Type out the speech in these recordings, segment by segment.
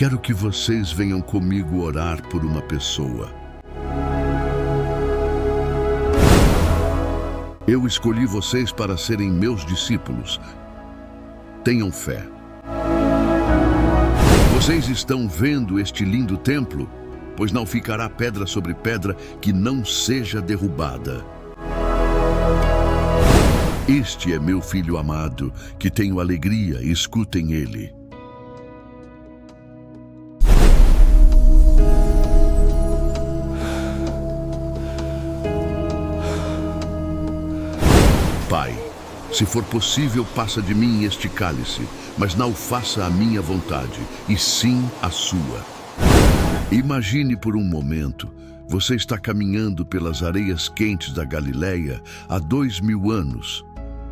quero que vocês venham comigo orar por uma pessoa. Eu escolhi vocês para serem meus discípulos. Tenham fé. Vocês estão vendo este lindo templo? Pois não ficará pedra sobre pedra que não seja derrubada. Este é meu filho amado, que tenho alegria, escutem ele. Pai, se for possível, passa de mim este cálice, mas não faça a minha vontade, e sim a sua. Imagine por um momento, você está caminhando pelas areias quentes da Galileia há 2000 anos.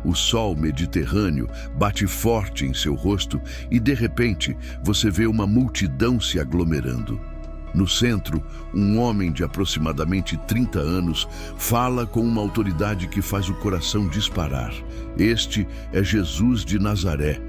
O sol mediterrâneo bate forte em seu rosto e, de repente, você vê uma multidão se aglomerando. No centro, um homem de aproximadamente 30 anos fala com uma autoridade que faz o coração disparar. Este é Jesus de Nazaré.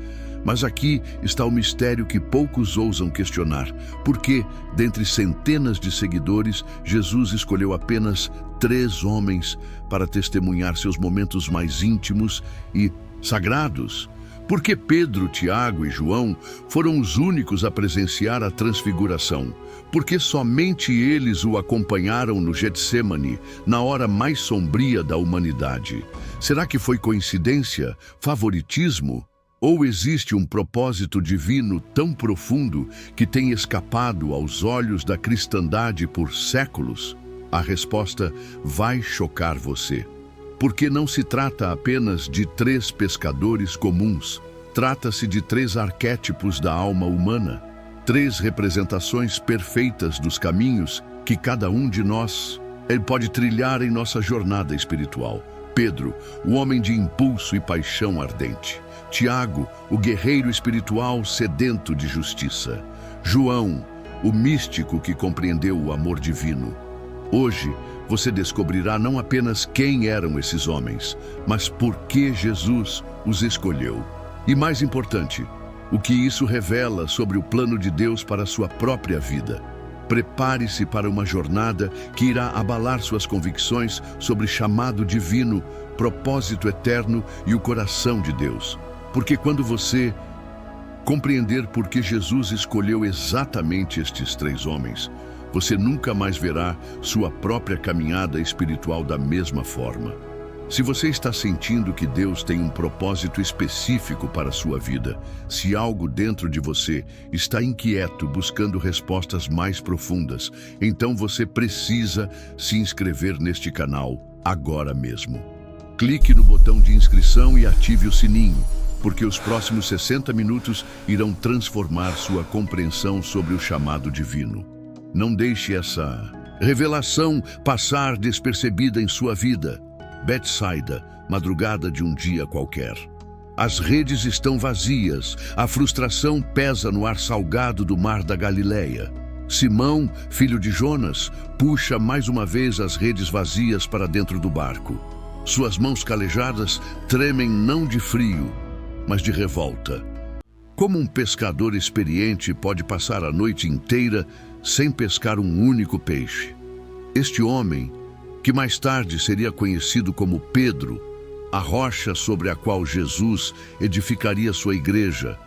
Mas aqui está o mistério que poucos ousam questionar. Porque, dentre centenas de seguidores, Jesus escolheu apenas 3 homens para testemunhar seus momentos mais íntimos e sagrados? Porque Pedro, Tiago e João foram os únicos a presenciar a transfiguração? Porque somente eles o acompanharam no Getsêmani, na hora mais sombria da humanidade? Será que foi coincidência? Favoritismo? Ou existe um propósito divino tão profundo que tem escapado aos olhos da cristandade por séculos? A resposta vai chocar você. Porque não se trata apenas de 3 pescadores comuns. Trata-se de 3 arquétipos da alma humana. 3 representações perfeitas dos caminhos que cada um de nós pode trilhar em nossa jornada espiritual. Pedro, o homem de impulso e paixão ardente. Tiago, o guerreiro espiritual sedento de justiça. João, o místico que compreendeu o amor divino. Hoje, você descobrirá não apenas quem eram esses homens, mas por que Jesus os escolheu. E mais importante, o que isso revela sobre o plano de Deus para a sua própria vida. Prepare-se para uma jornada que irá abalar suas convicções sobre chamado divino, propósito eterno e o coração de Deus. Porque quando você compreender por que Jesus escolheu exatamente estes 3 homens, você nunca mais verá sua própria caminhada espiritual da mesma forma. Se você está sentindo que Deus tem um propósito específico para a sua vida, se algo dentro de você está inquieto buscando respostas mais profundas, então você precisa se inscrever neste canal agora mesmo. Clique no botão de inscrição e ative o sininho, porque os próximos 60 minutos irão transformar sua compreensão sobre o chamado divino. Não deixe essa revelação passar despercebida em sua vida. Betsaida, madrugada de um dia qualquer. As redes estão vazias, a frustração pesa no ar salgado do mar da Galileia. Simão, filho de Jonas, puxa mais uma vez as redes vazias para dentro do barco. Suas mãos calejadas tremem não de frio, mas de revolta. Como um pescador experiente pode passar a noite inteira sem pescar um único peixe? Este homem, que mais tarde seria conhecido como Pedro, a rocha sobre a qual Jesus edificaria sua igreja,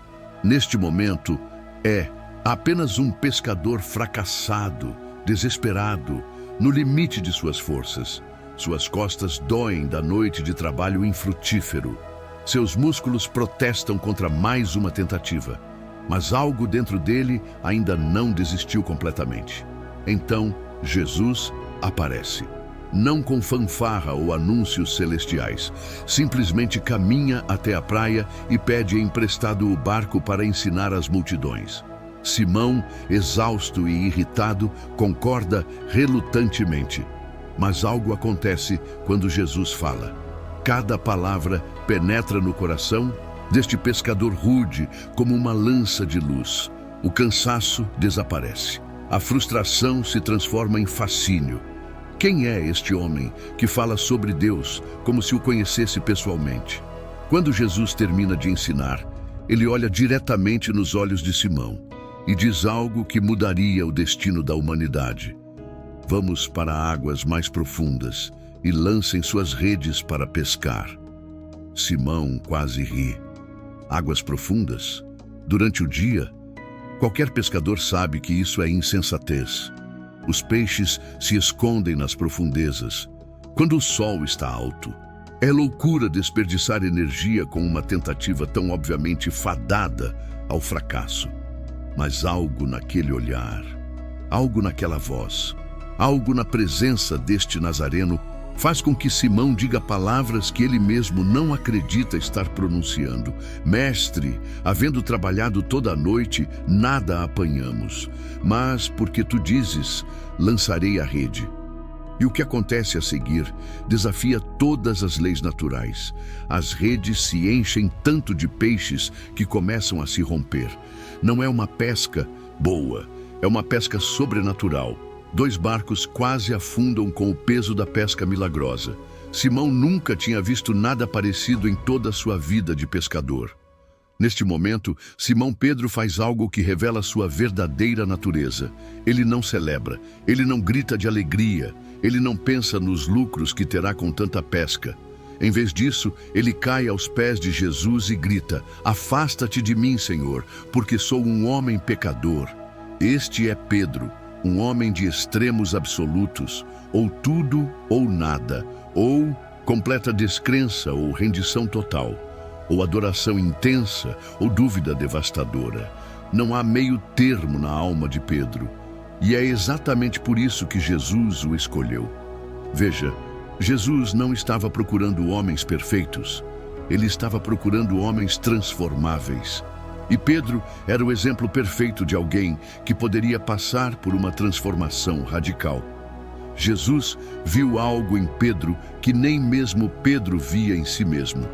neste momento é apenas um pescador fracassado, desesperado, no limite de suas forças. Suas costas doem da noite de trabalho infrutífero. Seus músculos protestam contra mais uma tentativa, mas algo dentro dele ainda não desistiu completamente. Então, Jesus aparece. Não com fanfarra ou anúncios celestiais, simplesmente caminha até a praia e pede emprestado o barco para ensinar as multidões. Simão, exausto e irritado, concorda relutantemente. Mas algo acontece quando Jesus fala. Cada palavra penetra no coração deste pescador rude como uma lança de luz. O cansaço desaparece. A frustração se transforma em fascínio. Quem é este homem que fala sobre Deus como se o conhecesse pessoalmente? Quando Jesus termina de ensinar, ele olha diretamente nos olhos de Simão. e diz algo que mudaria o destino da humanidade. Vamos para águas mais profundas e lancem suas redes para pescar. Simão quase ri. Águas profundas? Durante o dia? Qualquer pescador sabe que isso é insensatez. Os peixes se escondem nas profundezas, quando o sol está alto. É loucura desperdiçar energia com uma tentativa tão obviamente fadada ao fracasso. Mas algo naquele olhar, algo naquela voz, algo na presença deste Nazareno faz com que Simão diga palavras que ele mesmo não acredita estar pronunciando. Mestre, havendo trabalhado toda a noite, nada apanhamos, mas porque tu dizes, lançarei a rede. E o que acontece a seguir desafia todas as leis naturais. As redes se enchem tanto de peixes que começam a se romper. Não é uma pesca boa, é uma pesca sobrenatural. 2 barcos quase afundam com o peso da pesca milagrosa. Simão nunca tinha visto nada parecido em toda a sua vida de pescador. Neste momento, Simão Pedro faz algo que revela sua verdadeira natureza. Ele não celebra, ele não grita de alegria, ele não pensa nos lucros que terá com tanta pesca. Em vez disso, ele cai aos pés de Jesus e grita: afasta-te de mim, Senhor, porque sou um homem pecador. Este é Pedro, um homem de extremos absolutos, ou tudo ou nada, ou completa descrença ou rendição total, ou adoração intensa ou dúvida devastadora. Não há meio termo na alma de Pedro, e é exatamente por isso que Jesus o escolheu. Veja, Jesus não estava procurando homens perfeitos, ele estava procurando homens transformáveis. E Pedro era o exemplo perfeito de alguém que poderia passar por uma transformação radical. Jesus viu algo em Pedro que nem mesmo Pedro via em si mesmo.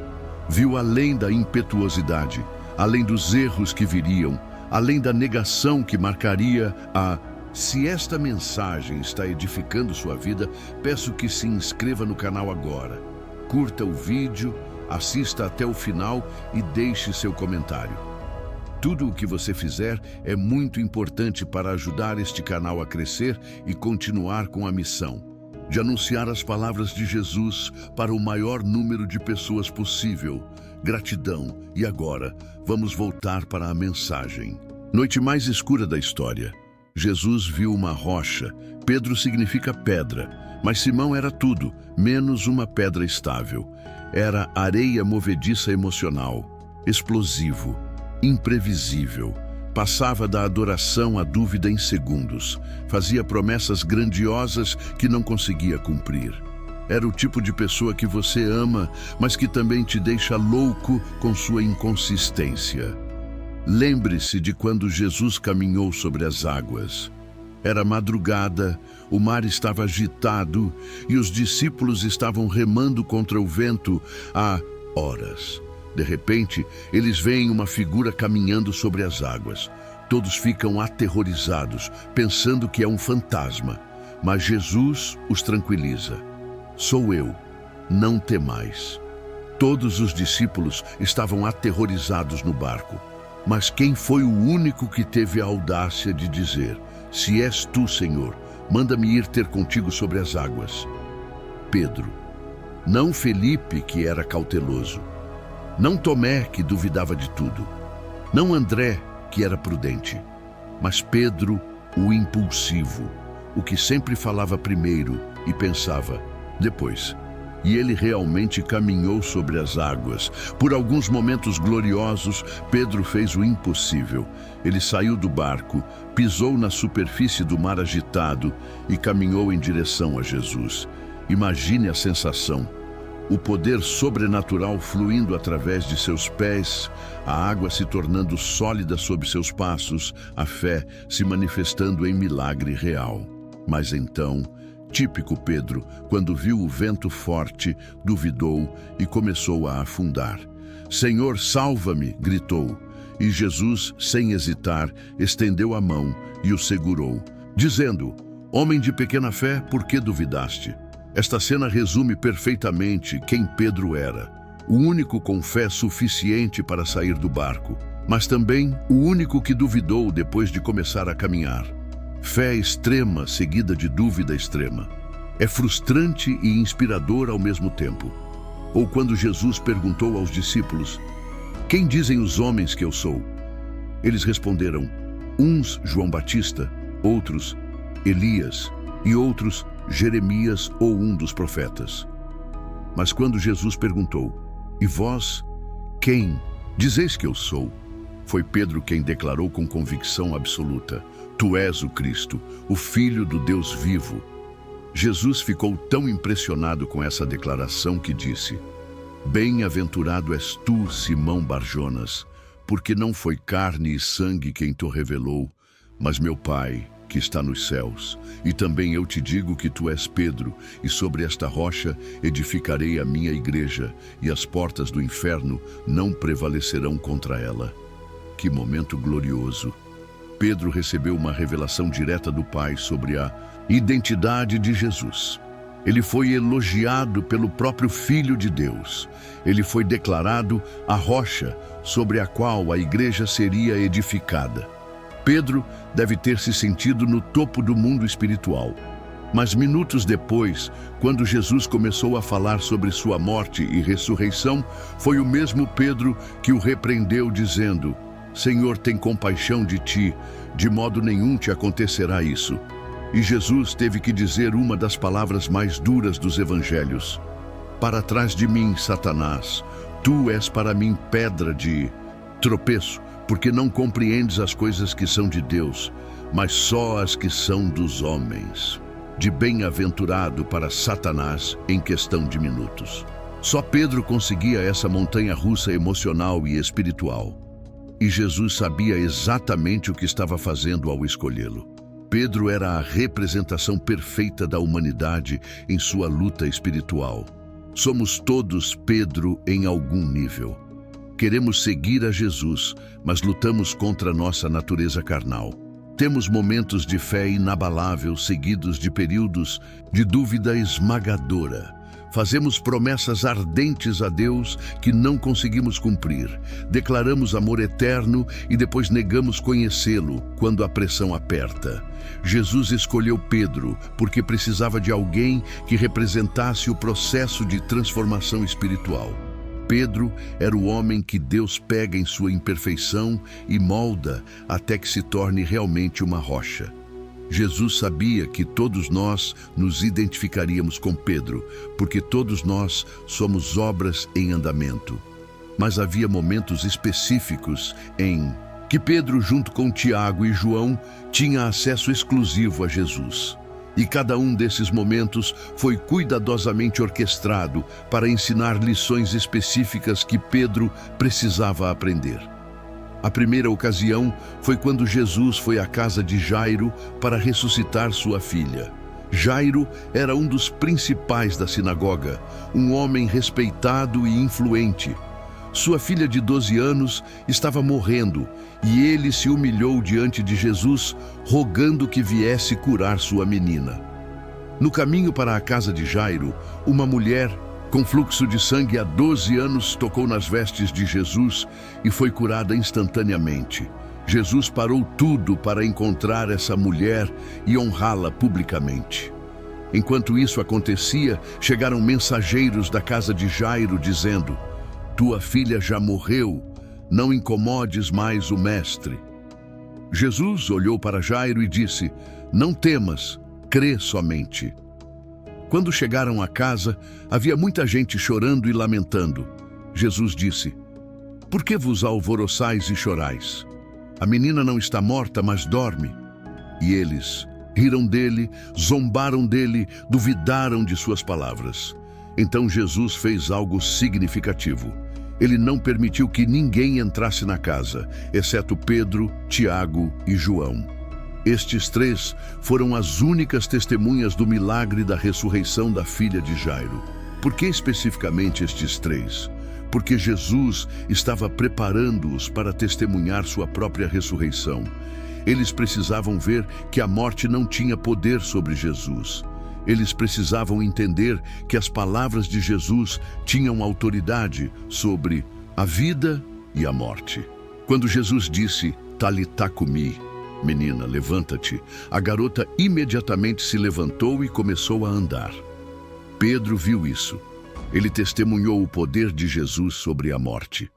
Viu além da impetuosidade, além dos erros que viriam, além da negação que marcaria a... Se esta mensagem está edificando sua vida, peço que se inscreva no canal agora. Curta o vídeo, assista até o final e deixe seu comentário. Tudo o que você fizer é muito importante para ajudar este canal a crescer e continuar com a missão de anunciar as palavras de Jesus para o maior número de pessoas possível. Gratidão. E agora, vamos voltar para a mensagem. Noite mais escura da história. Jesus viu uma rocha. Pedro significa pedra, mas Simão era tudo, menos uma pedra estável. Era areia movediça emocional, explosivo, imprevisível. Passava da adoração à dúvida em segundos. Fazia promessas grandiosas que não conseguia cumprir. Era o tipo de pessoa que você ama, mas que também te deixa louco com sua inconsistência. Lembre-se de quando Jesus caminhou sobre as águas. Era madrugada, o mar estava agitado e os discípulos estavam remando contra o vento há horas. De repente, eles veem uma figura caminhando sobre as águas. Todos ficam aterrorizados, pensando que é um fantasma. Mas Jesus os tranquiliza. Sou eu, não temais. Todos os discípulos estavam aterrorizados no barco. Mas quem foi o único que teve a audácia de dizer: se és tu, Senhor, manda-me ir ter contigo sobre as águas? Pedro. Não Felipe, que era cauteloso. Não Tomé, que duvidava de tudo. Não André, que era prudente. Mas Pedro, o impulsivo, o que sempre falava primeiro e pensava depois. E ele realmente caminhou sobre as águas. Por alguns momentos gloriosos, Pedro fez o impossível. Ele saiu do barco, pisou na superfície do mar agitado e caminhou em direção a Jesus. Imagine a sensação. O poder sobrenatural fluindo através de seus pés, a água se tornando sólida sob seus passos, a fé se manifestando em milagre real. Mas então, típico Pedro, quando viu o vento forte, duvidou e começou a afundar. Senhor, salva-me! Gritou. E Jesus, sem hesitar, estendeu a mão e o segurou, dizendo: homem de pequena fé, por que duvidaste? Esta cena resume perfeitamente quem Pedro era. O único com fé suficiente para sair do barco. mas também o único que duvidou depois de começar a caminhar. Fé extrema seguida de dúvida extrema. É frustrante e inspirador ao mesmo tempo. Ou quando Jesus perguntou aos discípulos: "Quem dizem os homens que eu sou?" Eles responderam: uns João Batista, outros Elias e outros Jeremias ou um dos profetas. Mas quando Jesus perguntou: "E vós, quem dizeis que eu sou?" Foi Pedro quem declarou com convicção absoluta: "Tu és o Cristo, o Filho do Deus vivo." Jesus ficou tão impressionado com essa declaração que disse: "Bem-aventurado és tu, Simão Barjonas, porque não foi carne e sangue quem te revelou, mas meu Pai que está nos céus. E também eu te digo que tu és Pedro, e sobre esta rocha edificarei a minha igreja, e as portas do inferno não prevalecerão contra ela." Que momento glorioso! Pedro recebeu uma revelação direta do Pai sobre a identidade de Jesus. Ele foi elogiado pelo próprio Filho de Deus. Ele foi declarado a rocha sobre a qual a igreja seria edificada. Pedro deve ter se sentido no topo do mundo espiritual. Mas minutos depois, quando Jesus começou a falar sobre sua morte e ressurreição, foi o mesmo Pedro que o repreendeu, dizendo: "Senhor, tem compaixão de ti, de modo nenhum te acontecerá isso." E Jesus teve que dizer uma das palavras mais duras dos evangelhos: "Para trás de mim, Satanás, tu és para mim pedra de tropeço, porque não compreendes as coisas que são de Deus, mas só as que são dos homens." De bem-aventurado para Satanás em questão de minutos. Só Pedro conseguia essa montanha-russa emocional e espiritual. E Jesus sabia exatamente o que estava fazendo ao escolhê-lo. Pedro era a representação perfeita da humanidade em sua luta espiritual. Somos todos Pedro em algum nível. Queremos seguir a Jesus, mas lutamos contra nossa natureza carnal. Temos momentos de fé inabalável seguidos de períodos de dúvida esmagadora. Fazemos promessas ardentes a Deus que não conseguimos cumprir. Declaramos amor eterno e depois negamos conhecê-lo quando a pressão aperta. Jesus escolheu Pedro porque precisava de alguém que representasse o processo de transformação espiritual. Pedro era o homem que Deus pega em sua imperfeição e molda até que se torne realmente uma rocha. Jesus sabia que todos nós nos identificaríamos com Pedro, porque todos nós somos obras em andamento. Mas havia momentos específicos em que Pedro, junto com Tiago e João, tinha acesso exclusivo a Jesus. E cada um desses momentos foi cuidadosamente orquestrado para ensinar lições específicas que Pedro precisava aprender. A primeira ocasião foi quando Jesus foi à casa de Jairo para ressuscitar sua filha. Jairo era um dos principais da sinagoga, um homem respeitado e influente. Sua filha de 12 anos estava morrendo e ele se humilhou diante de Jesus, rogando que viesse curar sua menina. No caminho para a casa de Jairo, uma mulher com fluxo de sangue há 12 anos tocou nas vestes de Jesus e foi curada instantaneamente. Jesus parou tudo para encontrar essa mulher e honrá-la publicamente. Enquanto isso acontecia, chegaram mensageiros da casa de Jairo dizendo: "Tua filha já morreu, não incomodes mais o mestre." Jesus olhou para Jairo e disse: "Não temas, crê somente." Quando chegaram à casa, havia muita gente chorando e lamentando. Jesus disse: "Por que vos alvoroçais e chorais? A menina não está morta, mas dorme." E eles riram dele, zombaram dele, duvidaram de suas palavras. Então Jesus fez algo significativo. Ele não permitiu que ninguém entrasse na casa, exceto Pedro, Tiago e João. Estes três foram as únicas testemunhas do milagre da ressurreição da filha de Jairo. Por que especificamente estes três? Porque Jesus estava preparando-os para testemunhar sua própria ressurreição. Eles precisavam ver que a morte não tinha poder sobre Jesus. Eles precisavam entender que as palavras de Jesus tinham autoridade sobre a vida e a morte. Quando Jesus disse, Talitá cumi, menina, levanta-te, a garota imediatamente se levantou e começou a andar. Pedro viu isso. Ele testemunhou o poder de Jesus sobre a morte.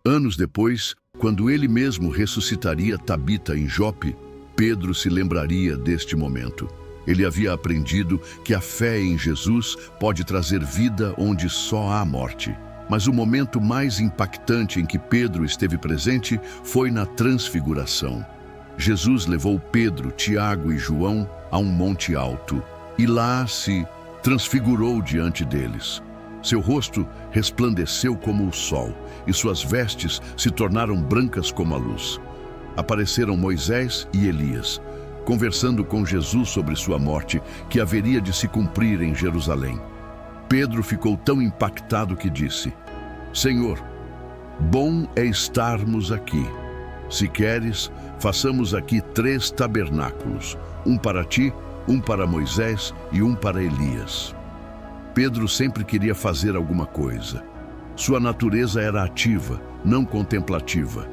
Anos depois, quando ele mesmo ressuscitaria Tabita em Jope, Pedro se lembraria deste momento. Ele havia aprendido que a fé em Jesus pode trazer vida onde só há morte. Mas o momento mais impactante em que Pedro esteve presente foi na transfiguração. Jesus levou Pedro, Tiago e João a um monte alto e lá se transfigurou diante deles. Seu rosto resplandeceu como o sol e suas vestes se tornaram brancas como a luz. Apareceram Moisés e Elias, conversando com Jesus sobre sua morte, que haveria de se cumprir em Jerusalém. Pedro ficou tão impactado que disse, Senhor, bom é estarmos aqui. Se queres, façamos aqui 3 tabernáculos, um para ti, um para Moisés e um para Elias. Pedro sempre queria fazer alguma coisa. Sua natureza era ativa, não contemplativa.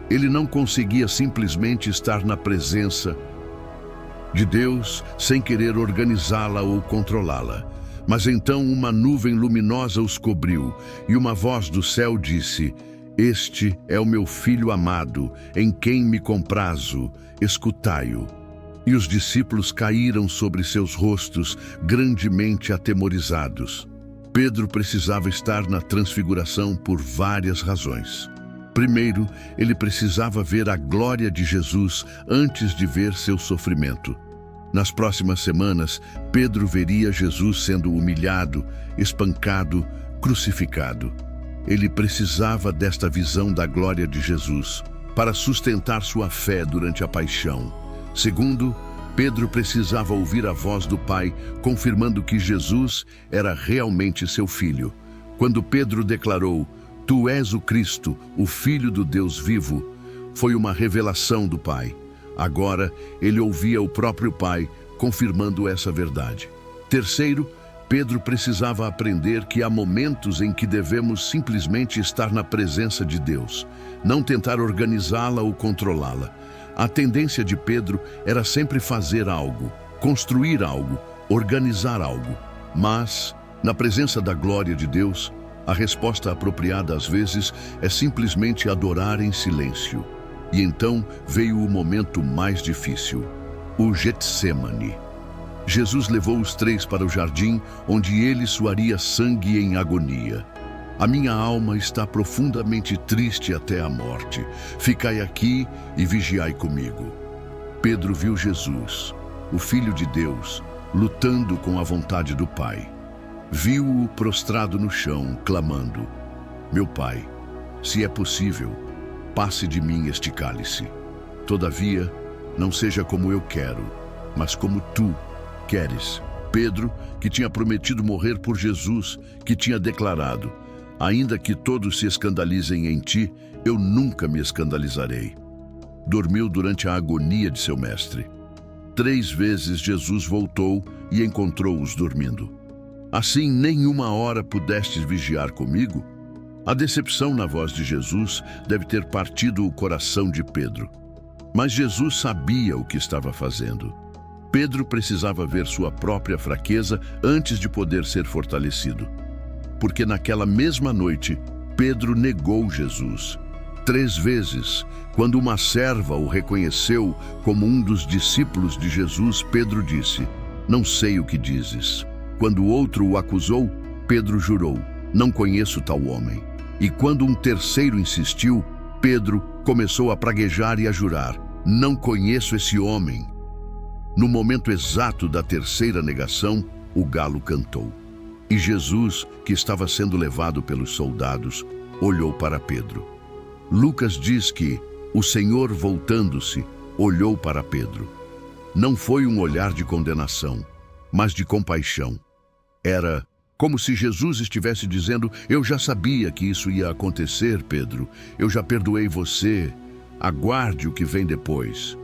Ele não conseguia simplesmente estar na presença de Deus sem querer organizá-la ou controlá-la. Mas então uma nuvem luminosa os cobriu e uma voz do céu disse, Este é o meu filho amado, em quem me comprazo, escutai-o. E os discípulos caíram sobre seus rostos, grandemente atemorizados. Pedro precisava estar na transfiguração por várias razões. Primeiro, ele precisava ver a glória de Jesus antes de ver seu sofrimento. Nas próximas semanas, Pedro veria Jesus sendo humilhado, espancado, crucificado. Ele precisava desta visão da glória de Jesus para sustentar sua fé durante a paixão. Segundo, Pedro precisava ouvir a voz do Pai, confirmando que Jesus era realmente seu filho. Quando Pedro declarou, Tu és o Cristo, o Filho do Deus vivo, foi uma revelação do Pai. Agora, ele ouvia o próprio Pai, confirmando essa verdade. Terceiro, Pedro precisava aprender que há momentos em que devemos simplesmente estar na presença de Deus, não tentar organizá-la ou controlá-la. A tendência de Pedro era sempre fazer algo, construir algo, organizar algo. Mas, na presença da glória de Deus, a resposta apropriada às vezes é simplesmente adorar em silêncio. E então veio o momento mais difícil, o Getsêmani. Jesus levou os 3 para o jardim, onde ele suaria sangue em agonia. A minha alma está profundamente triste até a morte. Ficai aqui e vigiai comigo. Pedro viu Jesus, o Filho de Deus, lutando com a vontade do Pai. Viu-o prostrado no chão, clamando, Meu Pai, se é possível, passe de mim este cálice. Todavia, não seja como eu quero, mas como tu queres. Pedro, que tinha prometido morrer por Jesus, que tinha declarado, Ainda que todos se escandalizem em ti, eu nunca me escandalizarei. Dormiu durante a agonia de seu mestre. 3 vezes Jesus voltou e encontrou-os dormindo. Assim, nenhuma hora pudestes vigiar comigo? A decepção na voz de Jesus deve ter partido o coração de Pedro. Mas Jesus sabia o que estava fazendo. Pedro precisava ver sua própria fraqueza antes de poder ser fortalecido. Porque naquela mesma noite, Pedro negou Jesus. 3 vezes, quando uma serva o reconheceu como um dos discípulos de Jesus, Pedro disse, Não sei o que dizes. Quando outro o acusou, Pedro jurou, Não conheço tal homem. E quando um terceiro insistiu, Pedro começou a praguejar e a jurar, Não conheço esse homem. No momento exato da terceira negação, o galo cantou. E Jesus, que estava sendo levado pelos soldados, olhou para Pedro. Lucas diz que o Senhor, voltando-se, olhou para Pedro. Não foi um olhar de condenação, mas de compaixão. Era como se Jesus estivesse dizendo, Eu já sabia que isso ia acontecer, Pedro. Eu já perdoei você. Aguarde o que vem depois.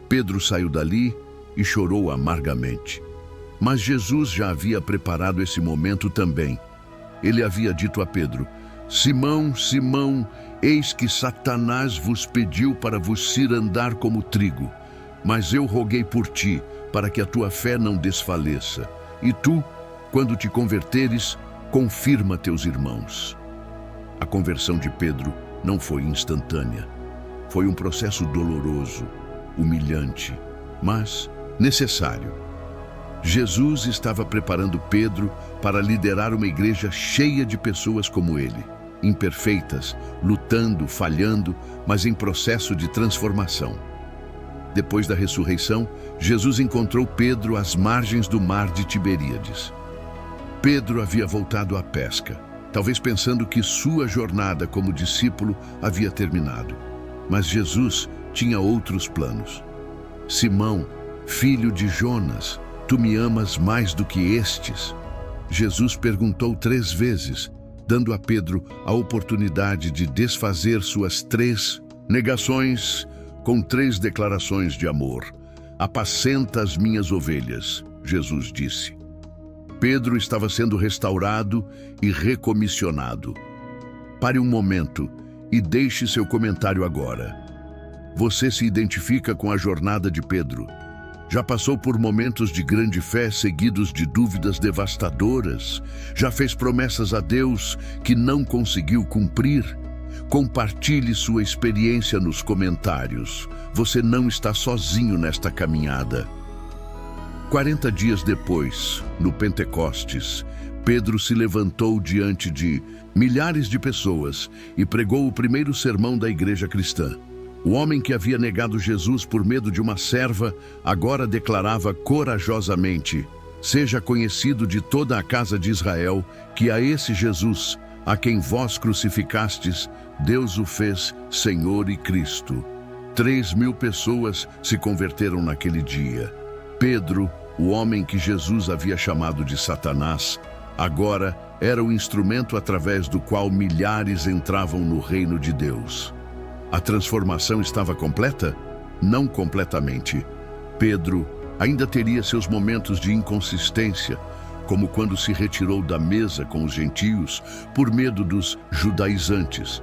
Pedro saiu dali e chorou amargamente. Mas Jesus já havia preparado esse momento também. Ele havia dito a Pedro, Simão, Simão, Eis que Satanás vos pediu para vos cirandar como trigo, mas eu roguei por ti, para que a tua fé não desfaleça. E tu, quando te converteres, confirma teus irmãos. A conversão de Pedro não foi instantânea. Foi um processo doloroso, humilhante, mas necessário. Jesus estava preparando Pedro para liderar uma igreja cheia de pessoas como ele, imperfeitas, lutando, falhando, mas em processo de transformação. Depois da ressurreição, Jesus encontrou Pedro às margens do mar de Tiberíades. Pedro havia voltado à pesca, talvez pensando que sua jornada como discípulo havia terminado. Mas Jesus tinha outros planos. Simão, filho de Jonas, tu me amas mais do que estes? Jesus perguntou 3 vezes, dando a Pedro a oportunidade de desfazer suas 3 negações com 3 declarações de amor. Apacenta as minhas ovelhas, Jesus disse. Pedro estava sendo restaurado e recomissionado. Pare um momento e deixe seu comentário agora. Você se identifica com a jornada de Pedro? Já passou por momentos de grande fé seguidos de dúvidas devastadoras? Já fez promessas a Deus que não conseguiu cumprir? Compartilhe sua experiência nos comentários. Você não está sozinho nesta caminhada. 40 dias depois, no Pentecostes, Pedro se levantou diante de milhares de pessoas e pregou o primeiro sermão da igreja cristã. O homem que havia negado Jesus por medo de uma serva, agora declarava corajosamente: seja conhecido de toda a casa de Israel que a esse Jesus, a quem vós crucificastes, Deus o fez Senhor e Cristo. 3.000 pessoas se converteram naquele dia. Pedro, o homem que Jesus havia chamado de Satanás, agora era o instrumento através do qual milhares entravam no reino de Deus. A transformação estava completa? Não completamente. Pedro ainda teria seus momentos de inconsistência, como quando se retirou da mesa com os gentios por medo dos judaizantes.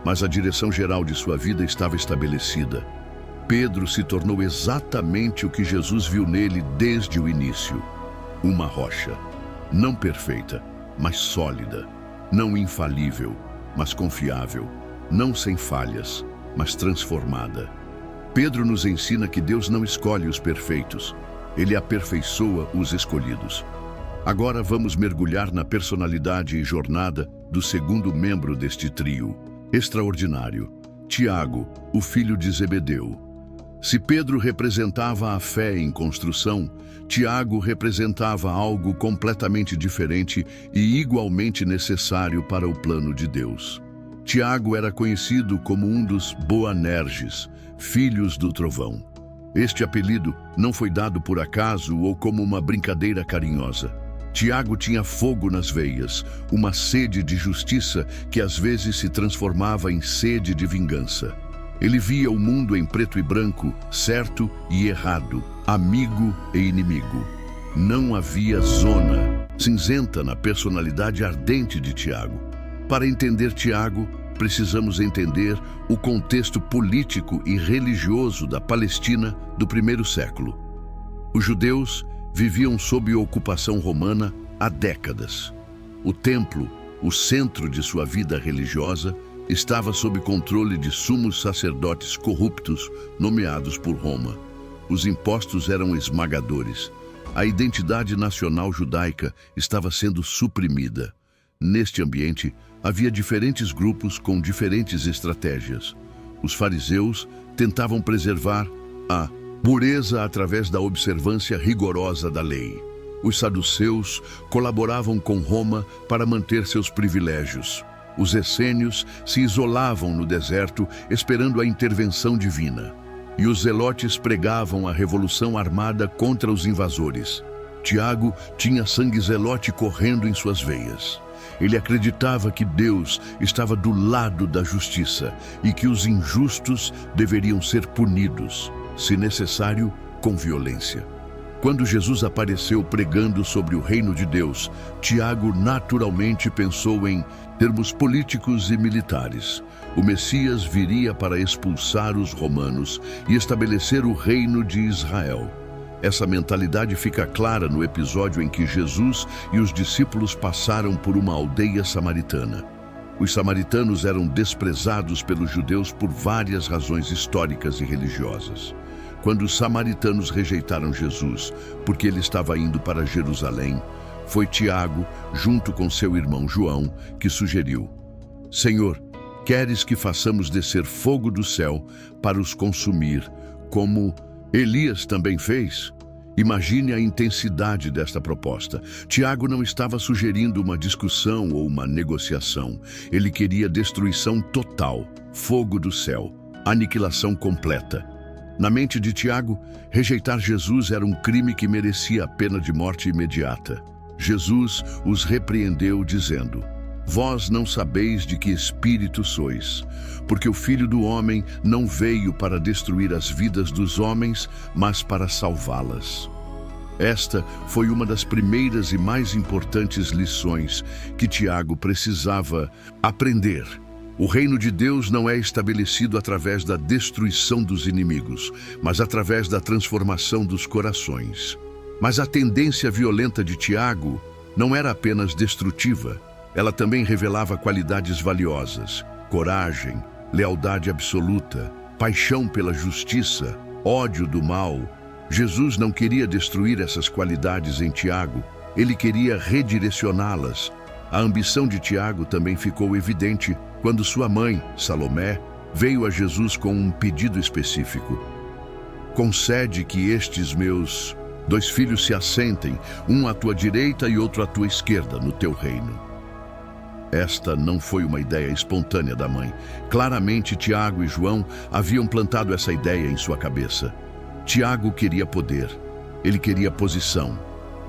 Mas a direção geral de sua vida estava estabelecida. Pedro se tornou exatamente o que Jesus viu nele desde o início: uma rocha, não perfeita, mas sólida, não infalível, mas confiável, não sem falhas, mas transformada. Pedro nos ensina que Deus não escolhe os perfeitos, Ele aperfeiçoa os escolhidos. Agora vamos mergulhar na personalidade e jornada do segundo membro deste trio, extraordinário, Tiago, o filho de Zebedeu. Se Pedro representava a fé em construção, Tiago representava algo completamente diferente e igualmente necessário para o plano de Deus. Tiago era conhecido como um dos Boanerges, filhos do trovão. Este apelido não foi dado por acaso ou como uma brincadeira carinhosa. Tiago tinha fogo nas veias, uma sede de justiça que às vezes se transformava em sede de vingança. Ele via o mundo em preto e branco, certo e errado, amigo e inimigo. Não havia zona cinzenta na personalidade ardente de Tiago. Para entender Tiago, precisamos entender o contexto político e religioso da Palestina do primeiro século. Os judeus viviam sob ocupação romana há décadas. O templo, o centro de sua vida religiosa, estava sob controle de sumos sacerdotes corruptos nomeados por Roma. Os impostos eram esmagadores. A identidade nacional judaica estava sendo suprimida. Neste ambiente, havia diferentes grupos com diferentes estratégias. Os fariseus tentavam preservar a pureza através da observância rigorosa da lei. Os saduceus colaboravam com Roma para manter seus privilégios. Os essênios se isolavam no deserto esperando a intervenção divina. E os zelotes pregavam a revolução armada contra os invasores. Tiago tinha sangue zelote correndo em suas veias. Ele acreditava que Deus estava do lado da justiça e que os injustos deveriam ser punidos, se necessário, com violência. Quando Jesus apareceu pregando sobre o reino de Deus, Tiago naturalmente pensou em termos políticos e militares. O Messias viria para expulsar os romanos e estabelecer o reino de Israel. Essa mentalidade fica clara no episódio em que Jesus e os discípulos passaram por uma aldeia samaritana. Os samaritanos eram desprezados pelos judeus por várias razões históricas e religiosas. Quando os samaritanos rejeitaram Jesus, porque ele estava indo para Jerusalém, foi Tiago, junto com seu irmão João, que sugeriu: Senhor, queres que façamos descer fogo do céu para os consumir, como Elias também fez? Imagine a intensidade desta proposta. Tiago não estava sugerindo uma discussão ou uma negociação. Ele queria destruição total, fogo do céu, aniquilação completa. Na mente de Tiago, rejeitar Jesus era um crime que merecia a pena de morte imediata. Jesus os repreendeu dizendo: Vós não sabeis de que espírito sois, porque o Filho do Homem não veio para destruir as vidas dos homens, mas para salvá-las. Esta foi uma das primeiras e mais importantes lições que Tiago precisava aprender. O reino de Deus não é estabelecido através da destruição dos inimigos, mas através da transformação dos corações. Mas a tendência violenta de Tiago não era apenas destrutiva. Ela também revelava qualidades valiosas: coragem, lealdade absoluta, paixão pela justiça, ódio do mal. Jesus não queria destruir essas qualidades em Tiago, ele queria redirecioná-las. A ambição de Tiago também ficou evidente quando sua mãe, Salomé, veio a Jesus com um pedido específico: concede que estes meus 2 filhos se assentem, um à tua direita e outro à tua esquerda, no teu reino. Esta não foi uma ideia espontânea da mãe. Claramente, Tiago e João haviam plantado essa ideia em sua cabeça. Tiago queria poder, ele queria posição,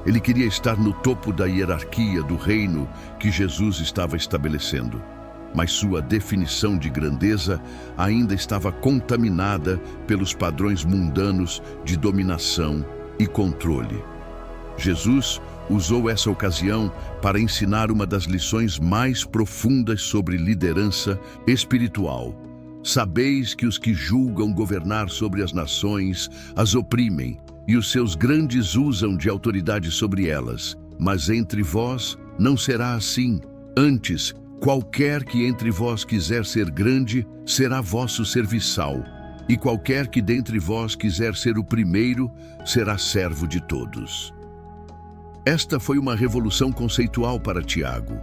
ele queria estar no topo da hierarquia do reino que Jesus estava estabelecendo. Mas sua definição de grandeza ainda estava contaminada pelos padrões mundanos de dominação e controle. Jesus usou essa ocasião para ensinar uma das lições mais profundas sobre liderança espiritual. Sabeis que os que julgam governar sobre as nações as oprimem, e os seus grandes usam de autoridade sobre elas. Mas entre vós não será assim. Antes, qualquer que entre vós quiser ser grande, será vosso serviçal. E qualquer que dentre vós quiser ser o primeiro, será servo de todos. Esta foi uma revolução conceitual para Tiago.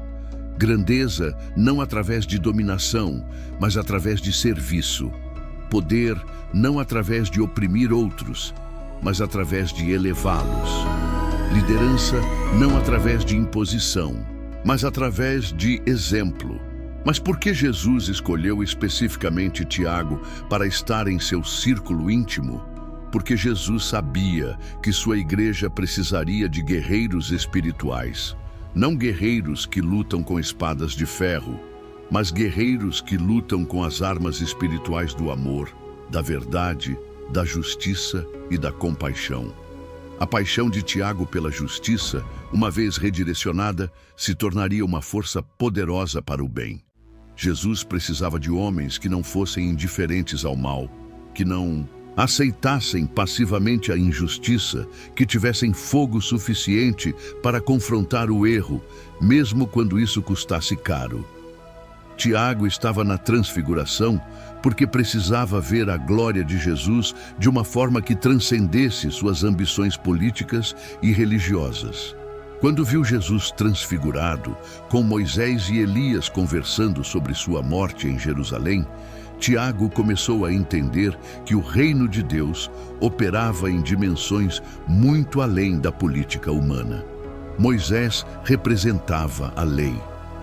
Grandeza não através de dominação, mas através de serviço. Poder não através de oprimir outros, mas através de elevá-los. Liderança não através de imposição, mas através de exemplo. Mas por que Jesus escolheu especificamente Tiago para estar em seu círculo íntimo? Porque Jesus sabia que sua igreja precisaria de guerreiros espirituais. Não guerreiros que lutam com espadas de ferro, mas guerreiros que lutam com as armas espirituais do amor, da verdade, da justiça e da compaixão. A paixão de Tiago pela justiça, uma vez redirecionada, se tornaria uma força poderosa para o bem. Jesus precisava de homens que não fossem indiferentes ao mal, que não aceitassem passivamente a injustiça, que tivessem fogo suficiente para confrontar o erro, mesmo quando isso custasse caro. Tiago estava na transfiguração porque precisava ver a glória de Jesus de uma forma que transcendesse suas ambições políticas e religiosas. Quando viu Jesus transfigurado, com Moisés e Elias conversando sobre sua morte em Jerusalém, Tiago começou a entender que o reino de Deus operava em dimensões muito além da política humana. Moisés representava a lei,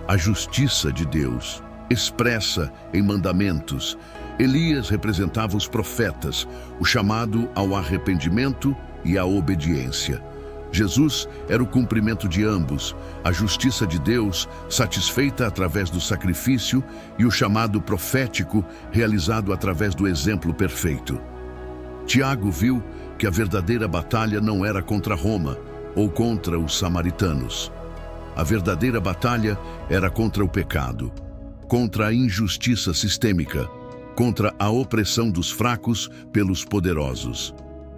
a justiça de Deus, expressa em mandamentos. Elias representava os profetas, o chamado ao arrependimento e à obediência. Jesus era o cumprimento de ambos, a justiça de Deus satisfeita através do sacrifício e o chamado profético realizado através do exemplo perfeito. Tiago viu que a verdadeira batalha não era contra Roma ou contra os samaritanos. A verdadeira batalha era contra o pecado, contra a injustiça sistêmica, contra a opressão dos fracos pelos poderosos.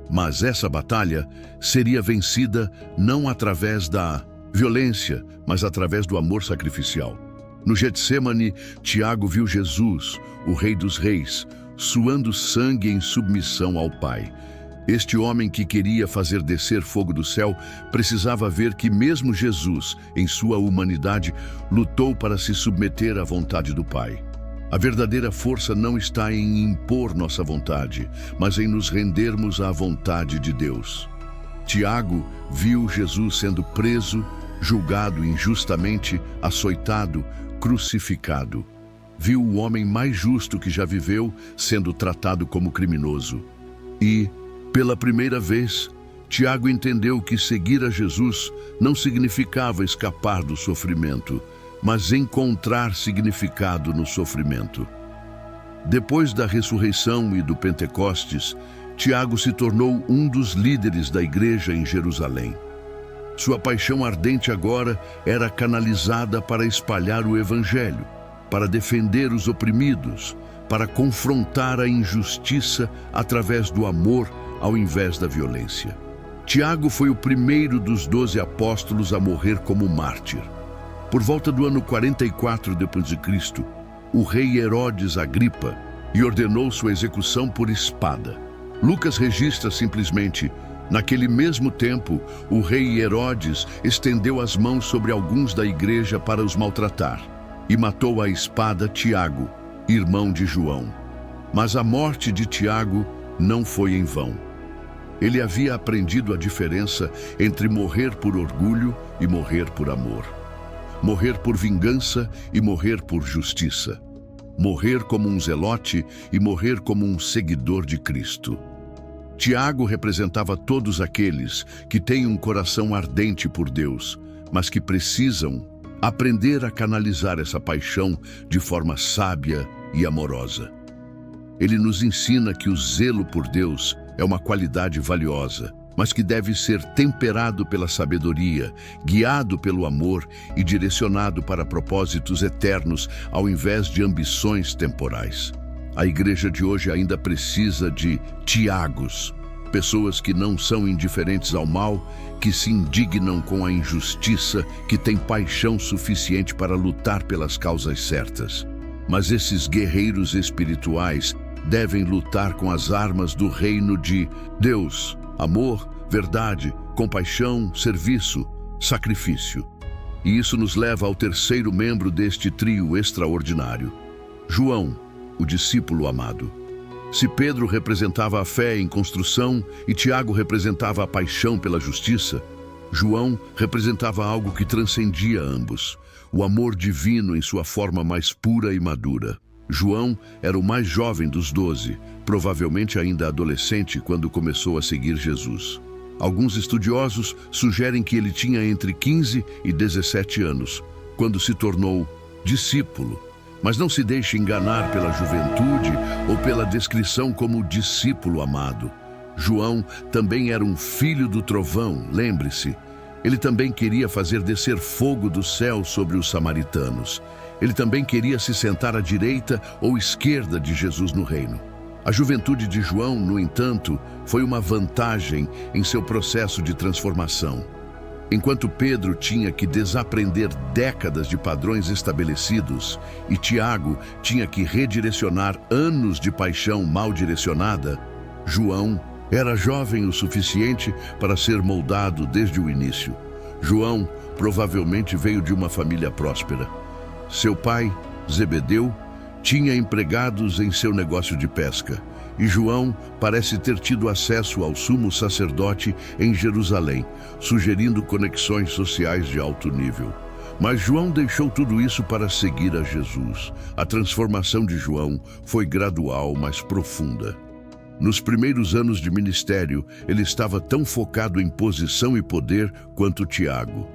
Mas essa batalha seria vencida não através da violência, mas através do amor sacrificial. No Getsêmani, Tiago viu Jesus, o Rei dos Reis, suando sangue em submissão ao Pai. Este homem que queria fazer descer fogo do céu precisava ver que mesmo Jesus, em sua humanidade, lutou para se submeter à vontade do Pai. A verdadeira força não está em impor nossa vontade, mas em nos rendermos à vontade de Deus. Tiago viu Jesus sendo preso, julgado injustamente, açoitado, crucificado. Viu o homem mais justo que já viveu sendo tratado como criminoso. E, pela primeira vez, Tiago entendeu que seguir a Jesus não significava escapar do sofrimento, mas encontrar significado no sofrimento. Depois da ressurreição e do Pentecostes, Tiago se tornou um dos líderes da igreja em Jerusalém. Sua paixão ardente agora era canalizada para espalhar o Evangelho, para defender os oprimidos, para confrontar a injustiça através do amor ao invés da violência. Tiago foi o primeiro dos 12 apóstolos a morrer como mártir. Por volta do ano 44 d.C., o rei Herodes Agripa lhe ordenou sua execução por espada. Lucas registra simplesmente: naquele mesmo tempo, o rei Herodes estendeu as mãos sobre alguns da igreja para os maltratar e matou à espada Tiago, irmão de João. Mas a morte de Tiago não foi em vão. Ele havia aprendido a diferença entre morrer por orgulho e morrer por amor. Morrer por vingança e morrer por justiça. Morrer como um zelote e morrer como um seguidor de Cristo. Tiago representava todos aqueles que têm um coração ardente por Deus, mas que precisam aprender a canalizar essa paixão de forma sábia e amorosa. Ele nos ensina que o zelo por Deus é uma qualidade valiosa, mas que deve ser temperado pela sabedoria, guiado pelo amor e direcionado para propósitos eternos ao invés de ambições temporais. A igreja de hoje ainda precisa de Tiagos, pessoas que não são indiferentes ao mal, que se indignam com a injustiça, que têm paixão suficiente para lutar pelas causas certas. Mas esses guerreiros espirituais devem lutar com as armas do reino de Deus: amor, verdade, compaixão, serviço, sacrifício. E isso nos leva ao terceiro membro deste trio extraordinário: João, o discípulo amado. Se Pedro representava a fé em construção e Tiago representava a paixão pela justiça, João representava algo que transcendia ambos: o amor divino em sua forma mais pura e madura. João era o mais jovem dos 12, provavelmente ainda adolescente quando começou a seguir Jesus. Alguns estudiosos sugerem que ele tinha entre 15 e 17 anos, quando se tornou discípulo. Mas não se deixe enganar pela juventude ou pela descrição como discípulo amado. João também era um filho do trovão, lembre-se. Ele também queria fazer descer fogo do céu sobre os samaritanos. Ele também queria se sentar à direita ou esquerda de Jesus no reino. A juventude de João, no entanto, foi uma vantagem em seu processo de transformação. Enquanto Pedro tinha que desaprender décadas de padrões estabelecidos e Tiago tinha que redirecionar anos de paixão mal direcionada, João era jovem o suficiente para ser moldado desde o início. João provavelmente veio de uma família próspera. Seu pai, Zebedeu, tinha empregados em seu negócio de pesca, e João parece ter tido acesso ao sumo sacerdote em Jerusalém, sugerindo conexões sociais de alto nível. Mas João deixou tudo isso para seguir a Jesus. A transformação de João foi gradual, mas profunda. Nos primeiros anos de ministério, ele estava tão focado em posição e poder quanto Tiago.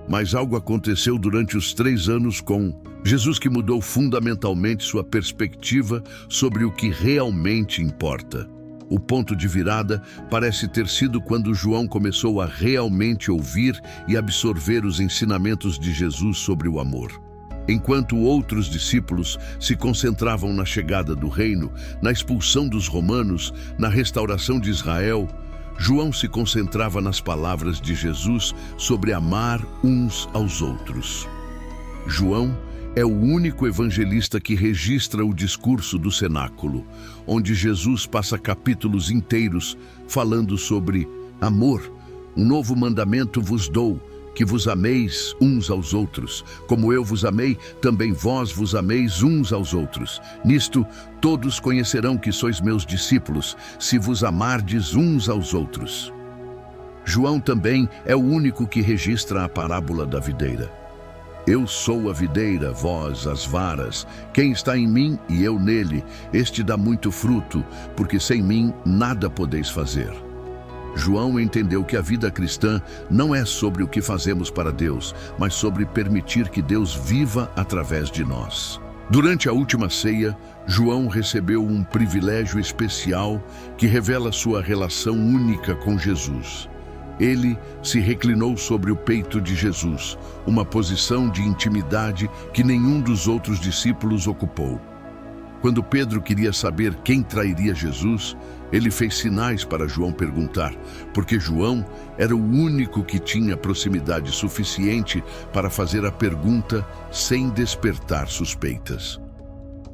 Mas algo aconteceu durante os 3 anos com Jesus que mudou fundamentalmente sua perspectiva sobre o que realmente importa. O ponto de virada parece ter sido quando João começou a realmente ouvir e absorver os ensinamentos de Jesus sobre o amor. Enquanto outros discípulos se concentravam na chegada do reino, na expulsão dos romanos, na restauração de Israel, João se concentrava nas palavras de Jesus sobre amar uns aos outros. João é o único evangelista que registra o discurso do cenáculo, onde Jesus passa capítulos inteiros falando sobre amor. Um novo mandamento vos dou, que vos ameis uns aos outros. Como eu vos amei, também vós vos ameis uns aos outros. Nisto, todos conhecerão que sois meus discípulos, se vos amardes uns aos outros. João também é o único que registra a parábola da videira. Eu sou a videira, vós as varas. Quem está em mim e eu nele, este dá muito fruto, porque sem mim nada podeis fazer. João entendeu que a vida cristã não é sobre o que fazemos para Deus, mas sobre permitir que Deus viva através de nós. Durante a última ceia, João recebeu um privilégio especial que revela sua relação única com Jesus. Ele se reclinou sobre o peito de Jesus, uma posição de intimidade que nenhum dos outros discípulos ocupou. Quando Pedro queria saber quem trairia Jesus, ele fez sinais para João perguntar, porque João era o único que tinha proximidade suficiente para fazer a pergunta sem despertar suspeitas.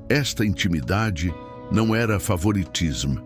Esta intimidade não era favoritismo,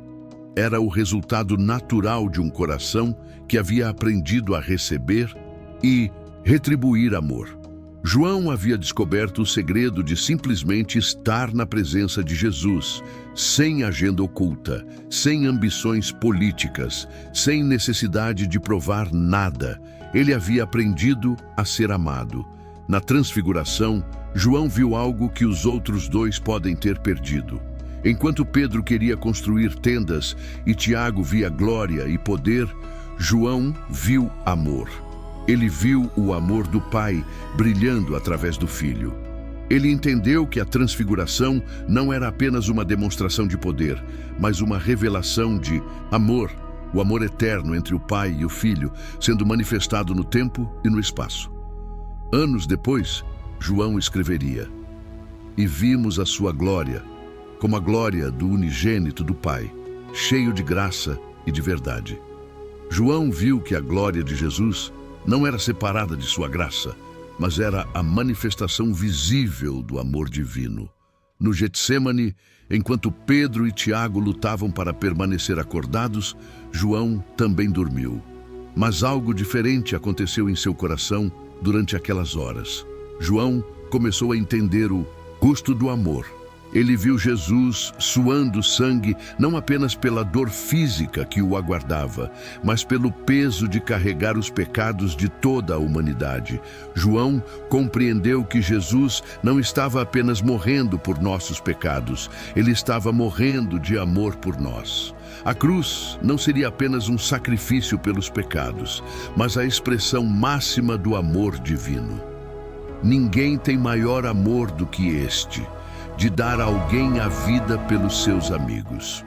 era o resultado natural de um coração que havia aprendido a receber e retribuir amor. João havia descoberto o segredo de simplesmente estar na presença de Jesus, sem agenda oculta, sem ambições políticas, sem necessidade de provar nada. Ele havia aprendido a ser amado. Na transfiguração, João viu algo que os outros dois podem ter perdido. Enquanto Pedro queria construir tendas e Tiago via glória e poder, João viu amor. Ele viu o amor do Pai brilhando através do Filho. Ele entendeu que a transfiguração não era apenas uma demonstração de poder, mas uma revelação de amor, o amor eterno entre o Pai e o Filho, sendo manifestado no tempo e no espaço. Anos depois, João escreveria: "E vimos a sua glória, como a glória do unigênito do Pai, cheio de graça e de verdade." João viu que a glória de Jesus não era separada de sua graça, mas era a manifestação visível do amor divino. No Getsêmani, enquanto Pedro e Tiago lutavam para permanecer acordados, João também dormiu. Mas algo diferente aconteceu em seu coração durante aquelas horas. João começou a entender o custo do amor. Ele viu Jesus suando sangue não apenas pela dor física que o aguardava, mas pelo peso de carregar os pecados de toda a humanidade. João compreendeu que Jesus não estava apenas morrendo por nossos pecados, ele estava morrendo de amor por nós. A cruz não seria apenas um sacrifício pelos pecados, mas a expressão máxima do amor divino. Ninguém tem maior amor do que este, de dar a alguém a vida pelos seus amigos.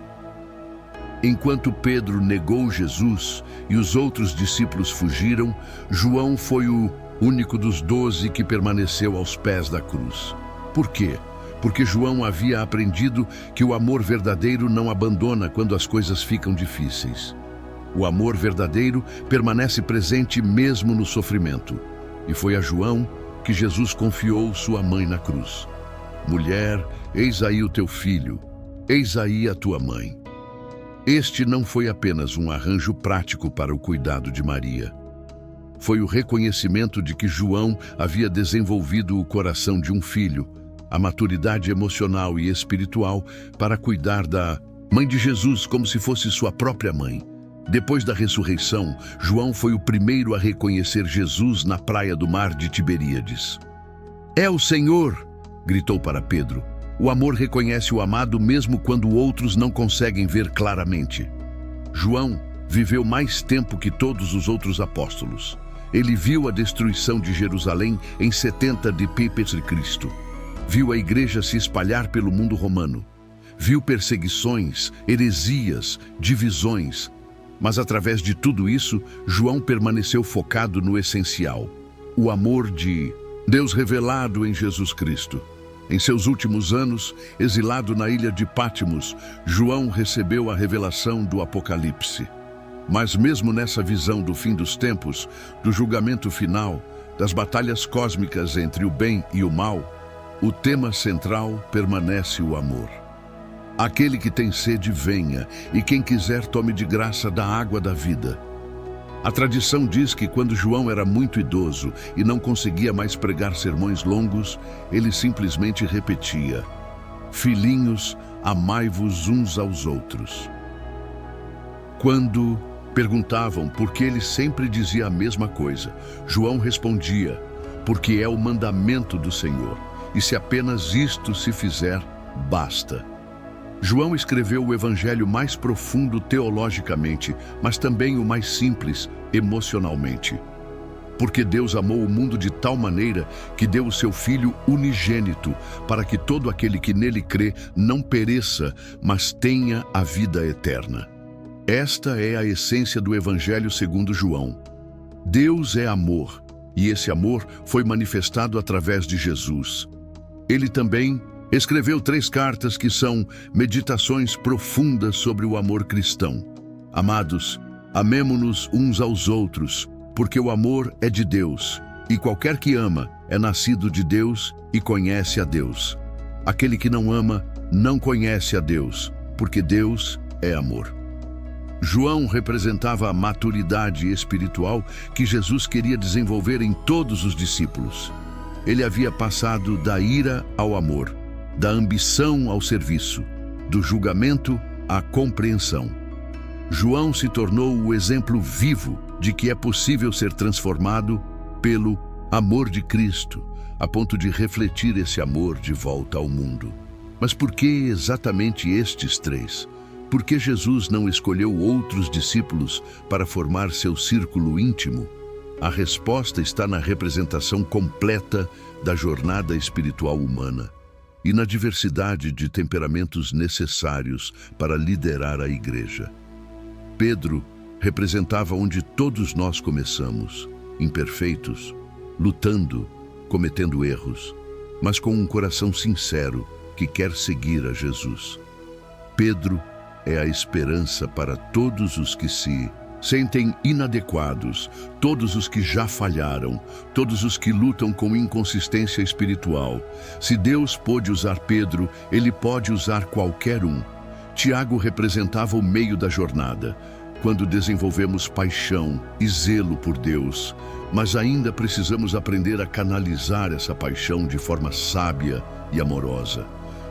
Enquanto Pedro negou Jesus e os outros discípulos fugiram, João foi o único dos 12 que permaneceu aos pés da cruz. Por quê? Porque João havia aprendido que o amor verdadeiro não abandona quando as coisas ficam difíceis. O amor verdadeiro permanece presente mesmo no sofrimento. E foi a João que Jesus confiou sua mãe na cruz. Mulher, eis aí o teu filho, eis aí a tua mãe. Este não foi apenas um arranjo prático para o cuidado de Maria. Foi o reconhecimento de que João havia desenvolvido o coração de um filho, a maturidade emocional e espiritual para cuidar da mãe de Jesus como se fosse sua própria mãe. Depois da ressurreição, João foi o primeiro a reconhecer Jesus na praia do mar de Tiberíades. "É o Senhor!" gritou para Pedro. O amor reconhece o amado mesmo quando outros não conseguem ver claramente. João viveu mais tempo que todos os outros apóstolos. Ele viu a destruição de Jerusalém em 70 d.C. Viu a igreja se espalhar pelo mundo romano. viu perseguições, heresias, divisões. Mas através de tudo isso, João permaneceu focado no essencial: o amor de Deus revelado em Jesus Cristo. Em seus últimos anos, exilado na ilha de Patmos, João recebeu a revelação do Apocalipse. Mas mesmo nessa visão do fim dos tempos, do julgamento final, das batalhas cósmicas entre o bem e o mal, o tema central permanece o amor. Aquele que tem sede, venha, e quem quiser tome de graça da água da vida. A tradição diz que quando João era muito idoso e não conseguia mais pregar sermões longos, ele simplesmente repetia: filhinhos, amai-vos uns aos outros. Quando perguntavam por que ele sempre dizia a mesma coisa, João respondia: porque é o mandamento do Senhor, e se apenas isto se fizer, basta. João escreveu o evangelho mais profundo teologicamente, mas também o mais simples emocionalmente. Porque Deus amou o mundo de tal maneira que deu o seu Filho unigênito, para que todo aquele que nele crê não pereça, mas tenha a vida eterna. Esta é a essência do evangelho segundo João. Deus é amor, e esse amor foi manifestado através de Jesus. Ele também escreveu 3 cartas que são meditações profundas sobre o amor cristão. Amados, amemo-nos uns aos outros, porque o amor é de Deus, e qualquer que ama é nascido de Deus e conhece a Deus. Aquele que não ama não conhece a Deus, porque Deus é amor. João representava a maturidade espiritual que Jesus queria desenvolver em todos os discípulos. Ele havia passado da ira ao amor, da ambição ao serviço, do julgamento à compreensão. João se tornou o exemplo vivo de que é possível ser transformado pelo amor de Cristo, a ponto de refletir esse amor de volta ao mundo. Mas por que exatamente estes 3? Por que Jesus não escolheu outros discípulos para formar seu círculo íntimo? A resposta está na representação completa da jornada espiritual humana e na diversidade de temperamentos necessários para liderar a igreja. Pedro representava onde todos nós começamos, imperfeitos, lutando, cometendo erros, mas com um coração sincero que quer seguir a Jesus. Pedro é a esperança para todos os que se sentem inadequados, todos os que já falharam, todos os que lutam com inconsistência espiritual. Se Deus pôde usar Pedro, Ele pode usar qualquer um. Tiago representava o meio da jornada, quando desenvolvemos paixão e zelo por Deus, mas ainda precisamos aprender a canalizar essa paixão de forma sábia e amorosa.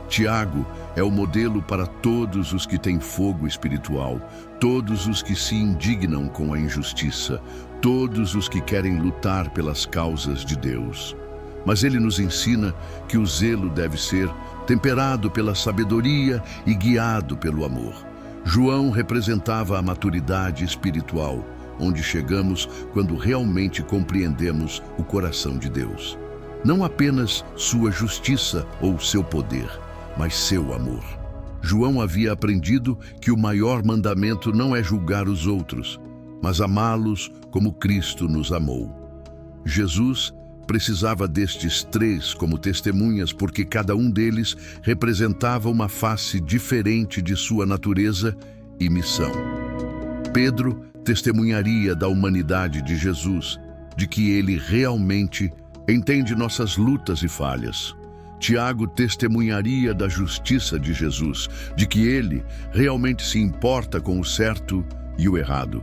Tiago é o modelo para todos os que têm fogo espiritual, todos os que se indignam com a injustiça, todos os que querem lutar pelas causas de Deus. Mas ele nos ensina que o zelo deve ser temperado pela sabedoria e guiado pelo amor. João representava a maturidade espiritual, onde chegamos quando realmente compreendemos o coração de Deus. Não apenas sua justiça ou seu poder, mas seu amor. João havia aprendido que o maior mandamento não é julgar os outros, mas amá-los como Cristo nos amou. Jesus precisava destes 3 como testemunhas porque cada um deles representava uma face diferente de sua natureza e missão. Pedro testemunharia da humanidade de Jesus, de que ele realmente entende nossas lutas e falhas. Tiago testemunharia da justiça de Jesus, de que ele realmente se importa com o certo e o errado.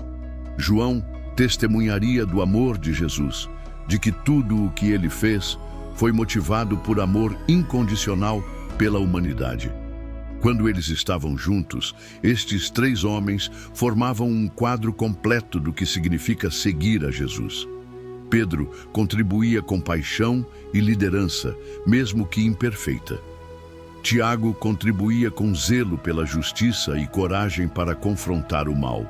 João testemunharia do amor de Jesus, de que tudo o que ele fez foi motivado por amor incondicional pela humanidade. Quando eles estavam juntos, estes 3 homens formavam um quadro completo do que significa seguir a Jesus. Pedro contribuía com paixão e liderança, mesmo que imperfeita. Tiago contribuía com zelo pela justiça e coragem para confrontar o mal.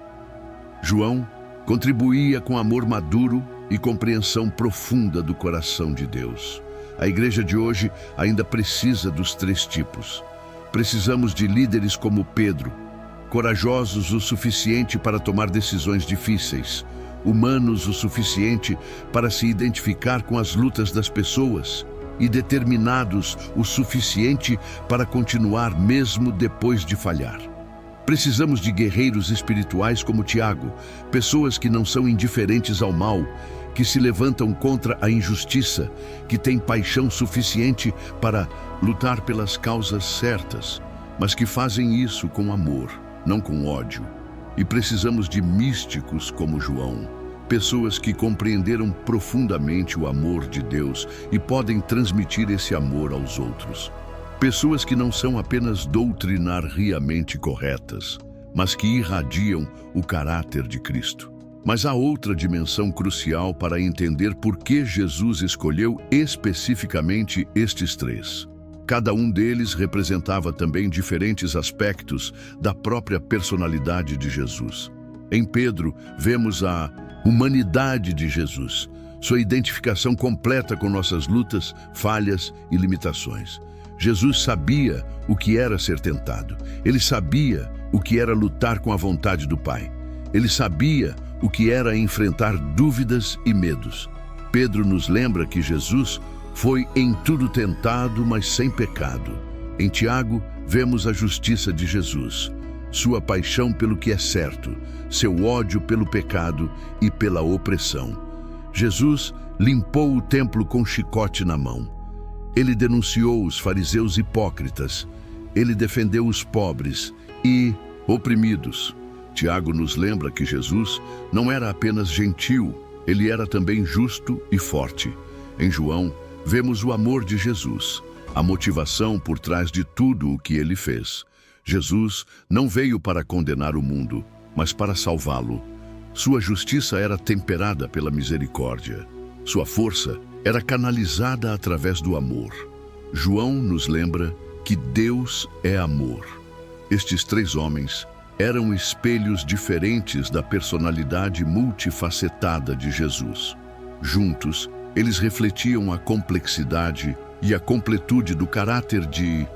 João contribuía com amor maduro e compreensão profunda do coração de Deus. A igreja de hoje ainda precisa dos 3 tipos. Precisamos de líderes como Pedro, corajosos o suficiente para tomar decisões difíceis, humanos o suficiente para se identificar com as lutas das pessoas e determinados o suficiente para continuar mesmo depois de falhar. Precisamos de guerreiros espirituais como Tiago, pessoas que não são indiferentes ao mal, que se levantam contra a injustiça, que têm paixão suficiente para lutar pelas causas certas, mas que fazem isso com amor, não com ódio. E precisamos de místicos como João, pessoas que compreenderam profundamente o amor de Deus e podem transmitir esse amor aos outros. Pessoas que não são apenas doutrinariamente corretas, mas que irradiam o caráter de Cristo. Mas há outra dimensão crucial para entender por que Jesus escolheu especificamente estes três. Cada um deles representava também diferentes aspectos da própria personalidade de Jesus. Em Pedro, vemos a humanidade de Jesus, sua identificação completa com nossas lutas, falhas e limitações. Jesus sabia o que era ser tentado. Ele sabia o que era lutar com a vontade do Pai. Ele sabia o que era enfrentar dúvidas e medos. Pedro nos lembra que Jesus foi em tudo tentado, mas sem pecado. Em Tiago, vemos a justiça de Jesus, sua paixão pelo que é certo, seu ódio pelo pecado e pela opressão. Jesus limpou o templo com chicote na mão. Ele denunciou os fariseus hipócritas. Ele defendeu os pobres e oprimidos. Tiago nos lembra que Jesus não era apenas gentil, ele era também justo e forte. Em João, vemos o amor de Jesus, a motivação por trás de tudo o que ele fez. Jesus não veio para condenar o mundo, mas para salvá-lo. Sua justiça era temperada pela misericórdia. Sua força era canalizada através do amor. João nos lembra que Deus é amor. Estes três homens eram espelhos diferentes da personalidade multifacetada de Jesus. Juntos, eles refletiam a complexidade e a completude do caráter de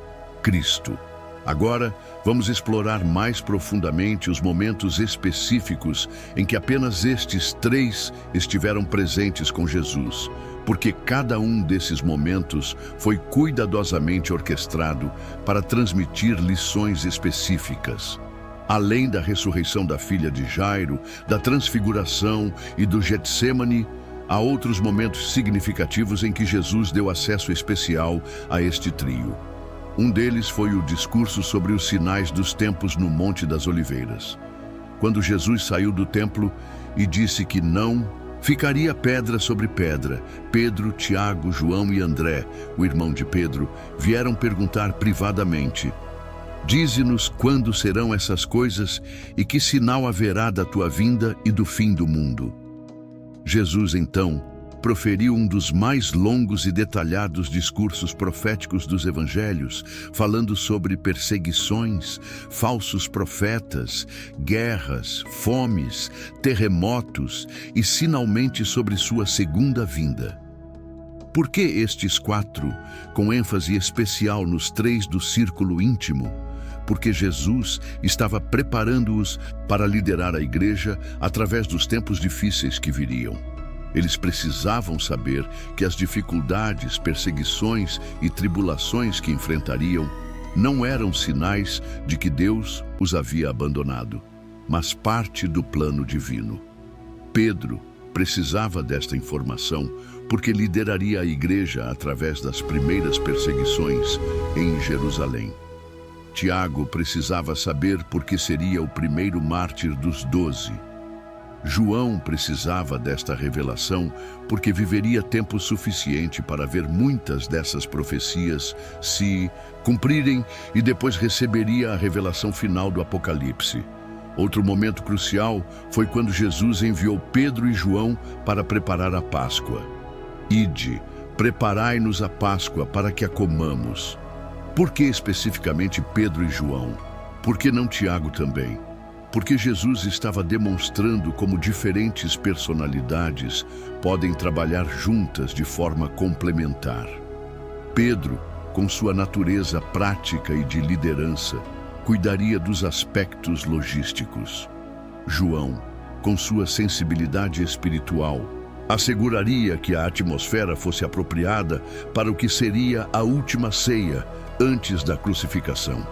Cristo. Agora, vamos explorar mais profundamente os momentos específicos em que apenas estes três estiveram presentes com Jesus, porque cada um desses momentos foi cuidadosamente orquestrado para transmitir lições específicas. Além da ressurreição da filha de Jairo, da transfiguração e do Getsêmani, há outros momentos significativos em que Jesus deu acesso especial a este trio. Um deles foi o discurso sobre os sinais dos tempos no Monte das Oliveiras. Quando Jesus saiu do templo e disse que não ficaria pedra sobre pedra, Pedro, Tiago, João e André, o irmão de Pedro, vieram perguntar privadamente: "Dize-nos quando serão essas coisas e que sinal haverá da tua vinda e do fim do mundo?" Jesus, então, proferiu um dos mais longos e detalhados discursos proféticos dos evangelhos, falando sobre perseguições, falsos profetas, guerras, fomes, terremotos e finalmente sobre sua segunda vinda. Por que estes quatro, com ênfase especial nos três do círculo íntimo? Porque Jesus estava preparando-os para liderar a igreja através dos tempos difíceis que viriam. Eles precisavam saber que as dificuldades, perseguições e tribulações que enfrentariam não eram sinais de que Deus os havia abandonado, mas parte do plano divino. Pedro precisava desta informação porque lideraria a igreja através das primeiras perseguições em Jerusalém. Tiago precisava saber porque seria o primeiro mártir dos 12. João precisava desta revelação porque viveria tempo suficiente para ver muitas dessas profecias se cumprirem e depois receberia a revelação final do Apocalipse. Outro momento crucial foi quando Jesus enviou Pedro e João para preparar a Páscoa. Ide, preparai-nos a Páscoa para que a comamos. Por que especificamente Pedro e João? Por que não Tiago também? Porque Jesus estava demonstrando como diferentes personalidades podem trabalhar juntas de forma complementar. Pedro com sua natureza prática e de liderança, cuidaria dos aspectos logísticos. João, com sua sensibilidade espiritual, asseguraria que a atmosfera fosse apropriada para o que seria a última ceia antes da crucificação.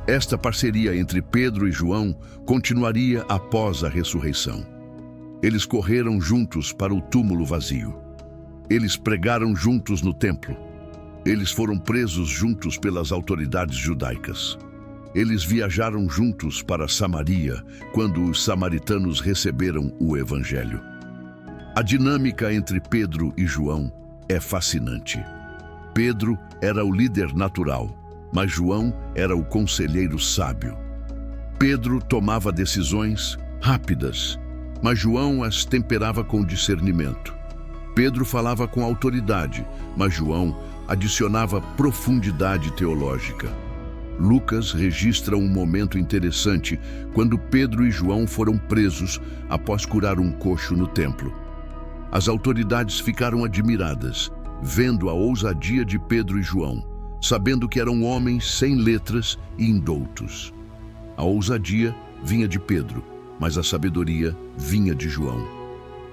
Esta parceria entre Pedro e João continuaria após a ressurreição. Eles correram juntos para o túmulo vazio. Eles pregaram juntos no templo. Eles foram presos juntos pelas autoridades judaicas. Eles viajaram juntos para Samaria, quando os samaritanos receberam o Evangelho. A dinâmica entre Pedro e João é fascinante. Pedro era o líder natural, mas João era o conselheiro sábio. Pedro tomava decisões rápidas, mas João as temperava com discernimento. Pedro falava com autoridade, mas João adicionava profundidade teológica. Lucas registra um momento interessante quando Pedro e João foram presos após curar um coxo no templo. As autoridades ficaram admiradas, vendo a ousadia de Pedro e João, sabendo que eram homens sem letras e indoutos. A ousadia vinha de Pedro, mas a sabedoria vinha de João.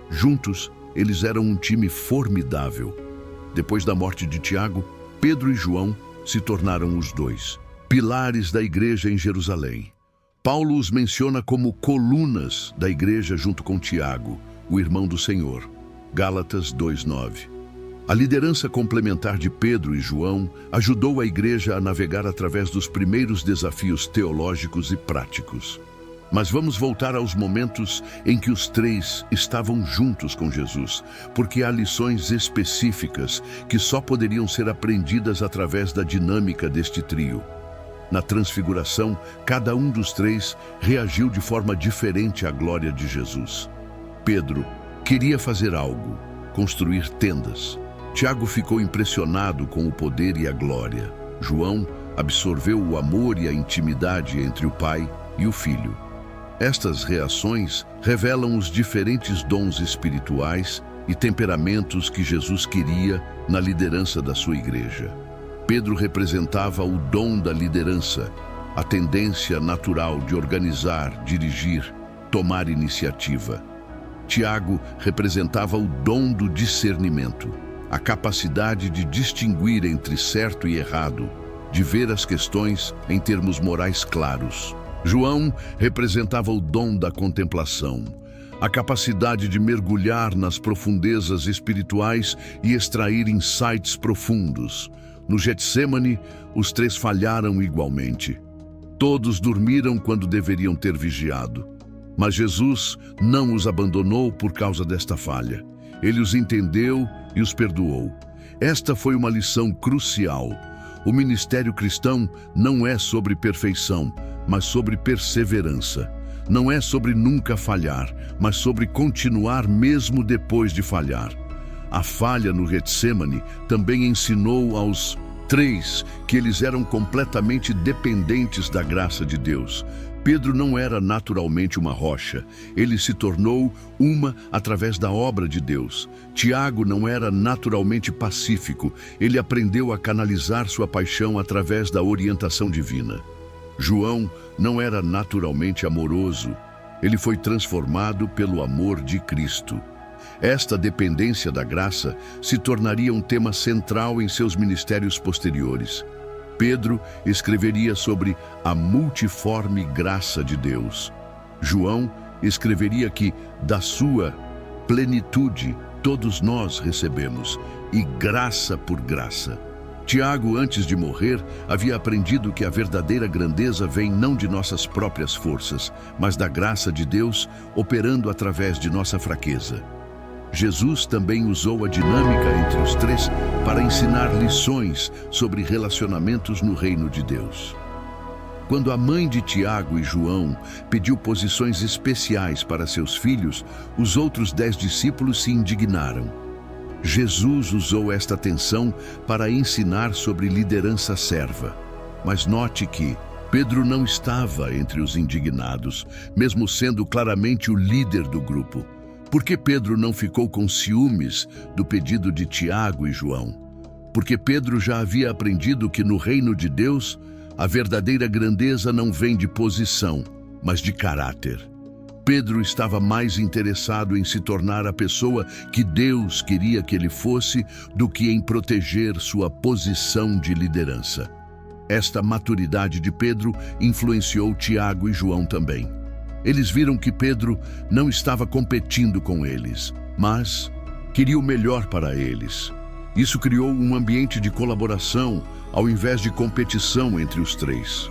Juntos, eles eram um time formidável. Depois da morte de Tiago, Pedro e João se tornaram os dois pilares da igreja em Jerusalém. Paulo os menciona como colunas da igreja junto com Tiago, o irmão do Senhor. Gálatas 2:9. A liderança complementar de Pedro e João ajudou a igreja a navegar através dos primeiros desafios teológicos e práticos. Mas vamos voltar aos momentos em que os três estavam juntos com Jesus, porque há lições específicas que só poderiam ser aprendidas através da dinâmica deste trio. Na transfiguração, cada um dos três reagiu de forma diferente à glória de Jesus. Pedro queria fazer algo, construir tendas. Tiago ficou impressionado com o poder e a glória. João absorveu o amor e a intimidade entre o Pai e o Filho. Estas reações revelam os diferentes dons espirituais e temperamentos que Jesus queria na liderança da sua igreja. Pedro representava o dom da liderança, a tendência natural de organizar, dirigir, tomar iniciativa. Tiago representava o dom do discernimento, a capacidade de distinguir entre certo e errado, de ver as questões em termos morais claros. João representava o dom da contemplação, a capacidade de mergulhar nas profundezas espirituais e extrair insights profundos. No Getsêmani, os três falharam igualmente. Todos dormiram quando deveriam ter vigiado. Mas Jesus não os abandonou por causa desta falha. Ele os entendeu e os perdoou. Esta foi uma lição crucial. O ministério cristão não é sobre perfeição, mas sobre perseverança. Não é sobre nunca falhar, mas sobre continuar mesmo depois de falhar. A falha no Getsêmani também ensinou aos três que eles eram completamente dependentes da graça de Deus. Pedro não era naturalmente uma rocha, ele se tornou uma através da obra de Deus. Tiago não era naturalmente pacífico, ele aprendeu a canalizar sua paixão através da orientação divina. João não era naturalmente amoroso, ele foi transformado pelo amor de Cristo. Esta dependência da graça se tornaria um tema central em seus ministérios posteriores. Pedro escreveria sobre a multiforme graça de Deus. João escreveria que, da sua plenitude, todos nós recebemos, e graça por graça. Tiago, antes de morrer, havia aprendido que a verdadeira grandeza vem não de nossas próprias forças, mas da graça de Deus operando através de nossa fraqueza. Jesus também usou a dinâmica entre os três para ensinar lições sobre relacionamentos no reino de Deus. Quando a mãe de Tiago e João pediu posições especiais para seus filhos, os outros 10 discípulos se indignaram. Jesus usou esta tensão para ensinar sobre liderança serva. Mas note que Pedro não estava entre os indignados, mesmo sendo claramente o líder do grupo. Por que Pedro não ficou com ciúmes do pedido de Tiago e João? porque Pedro já havia aprendido que no reino de Deus, a verdadeira grandeza não vem de posição, mas de caráter. Pedro estava mais interessado em se tornar a pessoa que Deus queria que ele fosse do que em proteger sua posição de liderança. Esta maturidade de Pedro influenciou Tiago e João também. Eles viram que Pedro não estava competindo com eles, mas queria o melhor para eles. Isso criou um ambiente de colaboração, ao invés de competição entre os três.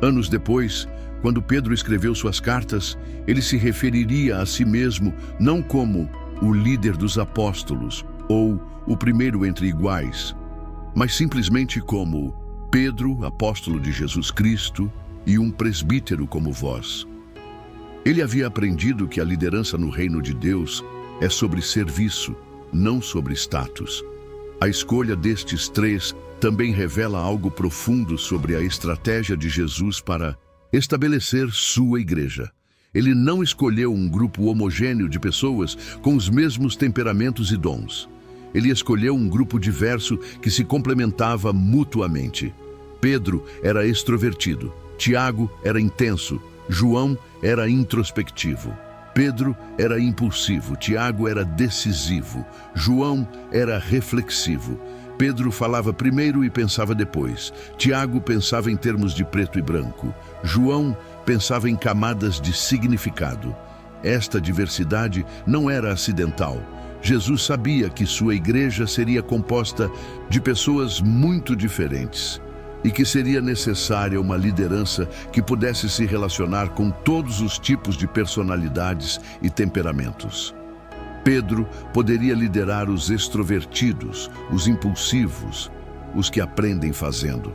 Anos depois, quando Pedro escreveu suas cartas, ele se referiria a si mesmo não como o líder dos apóstolos ou o primeiro entre iguais, mas simplesmente como Pedro, apóstolo de Jesus Cristo, e um presbítero como vós. Ele havia aprendido que a liderança no reino de Deus é sobre serviço, não sobre status. A escolha destes três também revela algo profundo sobre a estratégia de Jesus para estabelecer sua igreja. Ele não escolheu um grupo homogêneo de pessoas com os mesmos temperamentos e dons. Ele escolheu um grupo diverso que se complementava mutuamente. Pedro era extrovertido, Tiago era intenso, João era introspectivo. Pedro era impulsivo, Tiago era decisivo, João era reflexivo. Pedro falava primeiro e pensava depois. Tiago pensava em termos de preto e branco. João pensava em camadas de significado. Esta diversidade não era acidental. Jesus sabia que sua igreja seria composta de pessoas muito diferentes e que seria necessária uma liderança que pudesse se relacionar com todos os tipos de personalidades e temperamentos. Pedro poderia liderar os extrovertidos, os impulsivos, os que aprendem fazendo.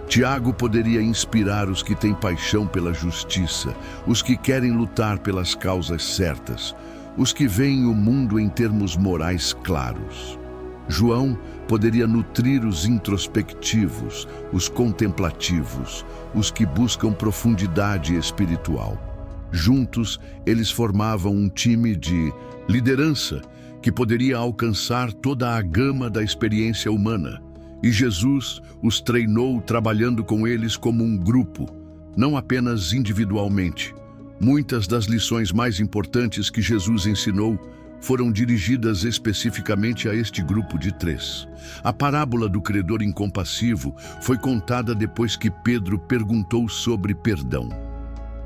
Tiago poderia inspirar os que têm paixão pela justiça, os que querem lutar pelas causas certas, os que veem o mundo em termos morais claros. João poderia nutrir os introspectivos, os contemplativos, os que buscam profundidade espiritual. Juntos, eles formavam um time de liderança que poderia alcançar toda a gama da experiência humana. E Jesus os treinou trabalhando com eles como um grupo, não apenas individualmente. Muitas das lições mais importantes que Jesus ensinou foram dirigidas especificamente a este grupo de três. A parábola do credor incompassivo foi contada depois que Pedro perguntou sobre perdão.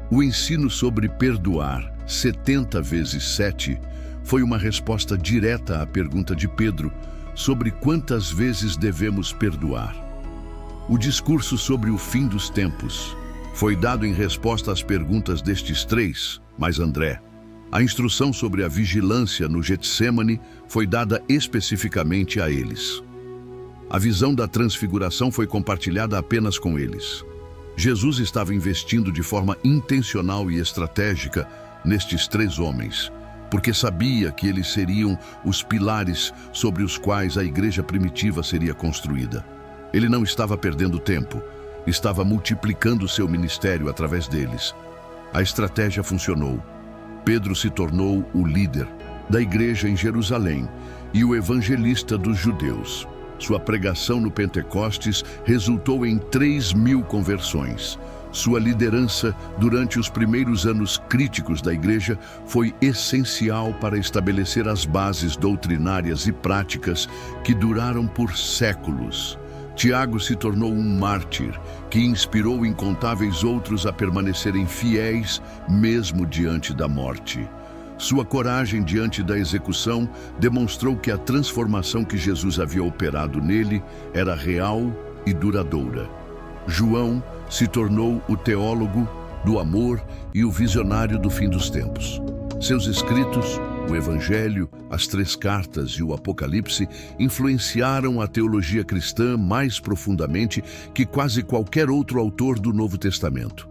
O ensino sobre perdoar 70 vezes 7 foi uma resposta direta à pergunta de Pedro sobre quantas vezes devemos perdoar. O discurso sobre o fim dos tempos foi dado em resposta às perguntas destes três, mais André. A instrução sobre a vigilância no Getsêmani foi dada especificamente a eles. A visão da transfiguração foi compartilhada apenas com eles. Jesus estava investindo de forma intencional e estratégica nestes três homens, porque sabia que eles seriam os pilares sobre os quais a igreja primitiva seria construída. Ele não estava perdendo tempo, estava multiplicando seu ministério através deles. A estratégia funcionou. Pedro se tornou o líder da igreja em Jerusalém e o evangelista dos judeus. Sua pregação no Pentecostes resultou em 3.000 conversões. Sua liderança durante os primeiros anos críticos da igreja foi essencial para estabelecer as bases doutrinárias e práticas que duraram por séculos. Tiago se tornou um mártir que inspirou incontáveis outros a permanecerem fiéis mesmo diante da morte. Sua coragem diante da execução demonstrou que a transformação que Jesus havia operado nele era real e duradoura. João se tornou o teólogo do amor e o visionário do fim dos tempos. Seus escritos, o Evangelho, as 3 cartas e o Apocalipse influenciaram a teologia cristã mais profundamente que quase qualquer outro autor do Novo Testamento.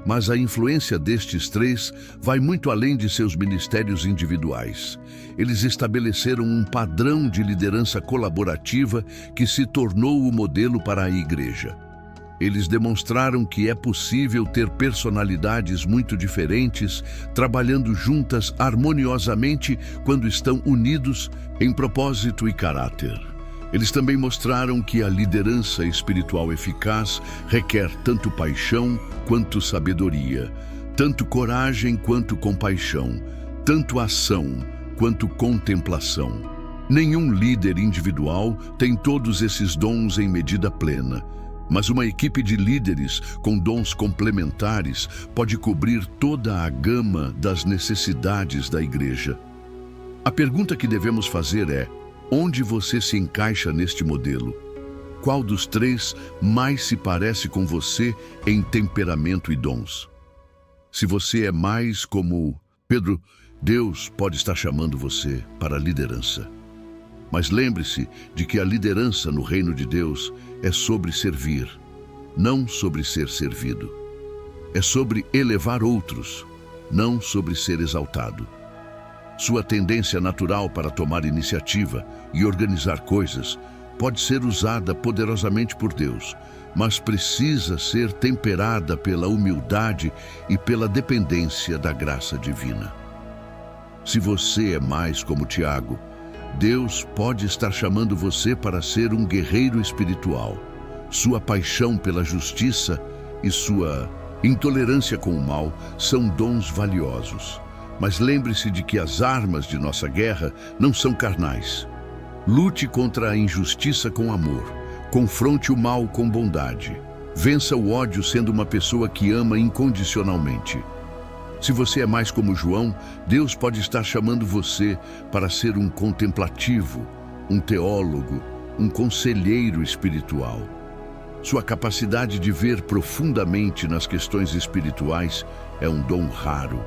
Mas a influência destes 3 vai muito além de seus ministérios individuais. Eles estabeleceram um padrão de liderança colaborativa que se tornou o modelo para a igreja. Eles demonstraram que é possível ter personalidades muito diferentes, trabalhando juntas harmoniosamente quando estão unidos em propósito e caráter. Eles também mostraram que a liderança espiritual eficaz requer tanto paixão quanto sabedoria, tanto coragem quanto compaixão, tanto ação quanto contemplação. Nenhum líder individual tem todos esses dons em medida plena, mas uma equipe de líderes com dons complementares pode cobrir toda a gama das necessidades da igreja. A pergunta que devemos fazer é: onde você se encaixa neste modelo? Qual dos três mais se parece com você em temperamento e dons? Se você é mais como Pedro, Deus pode estar chamando você para a liderança. Mas lembre-se de que a liderança no reino de Deus é sobre servir, não sobre ser servido. É sobre elevar outros, não sobre ser exaltado. Sua tendência natural para tomar iniciativa e organizar coisas pode ser usada poderosamente por Deus, mas precisa ser temperada pela humildade e pela dependência da graça divina. Se você é mais como Tiago, Deus pode estar chamando você para ser um guerreiro espiritual. Sua paixão pela justiça e sua intolerância com o mal são dons valiosos. Mas lembre-se de que as armas de nossa guerra não são carnais. Lute contra a injustiça com amor. Confronte o mal com bondade. Vença o ódio sendo uma pessoa que ama incondicionalmente. Se você é mais como João, Deus pode estar chamando você para ser um contemplativo, um teólogo, um conselheiro espiritual. Sua capacidade de ver profundamente nas questões espirituais é um dom raro.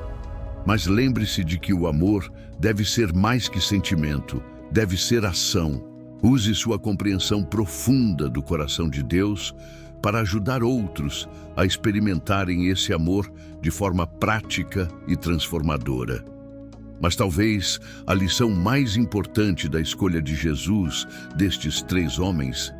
Mas lembre-se de que o amor deve ser mais que sentimento, deve ser ação. Use sua compreensão profunda do coração de Deus para ajudar outros a experimentarem esse amor de forma prática e transformadora. Mas talvez a lição mais importante da escolha de Jesus destes três homens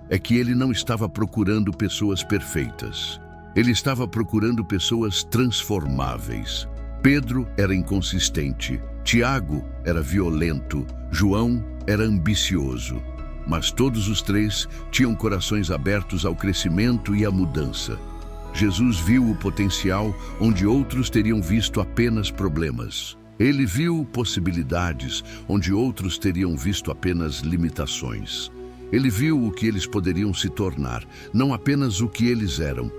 é que ele não estava procurando pessoas perfeitas. Ele estava procurando pessoas transformáveis. Pedro era inconsistente, Tiago era violento, João era ambicioso. Mas todos os três tinham corações abertos ao crescimento e à mudança. Jesus viu o potencial onde outros teriam visto apenas problemas. Ele viu possibilidades onde outros teriam visto apenas limitações. Ele viu o que eles poderiam se tornar, não apenas o que eles eram.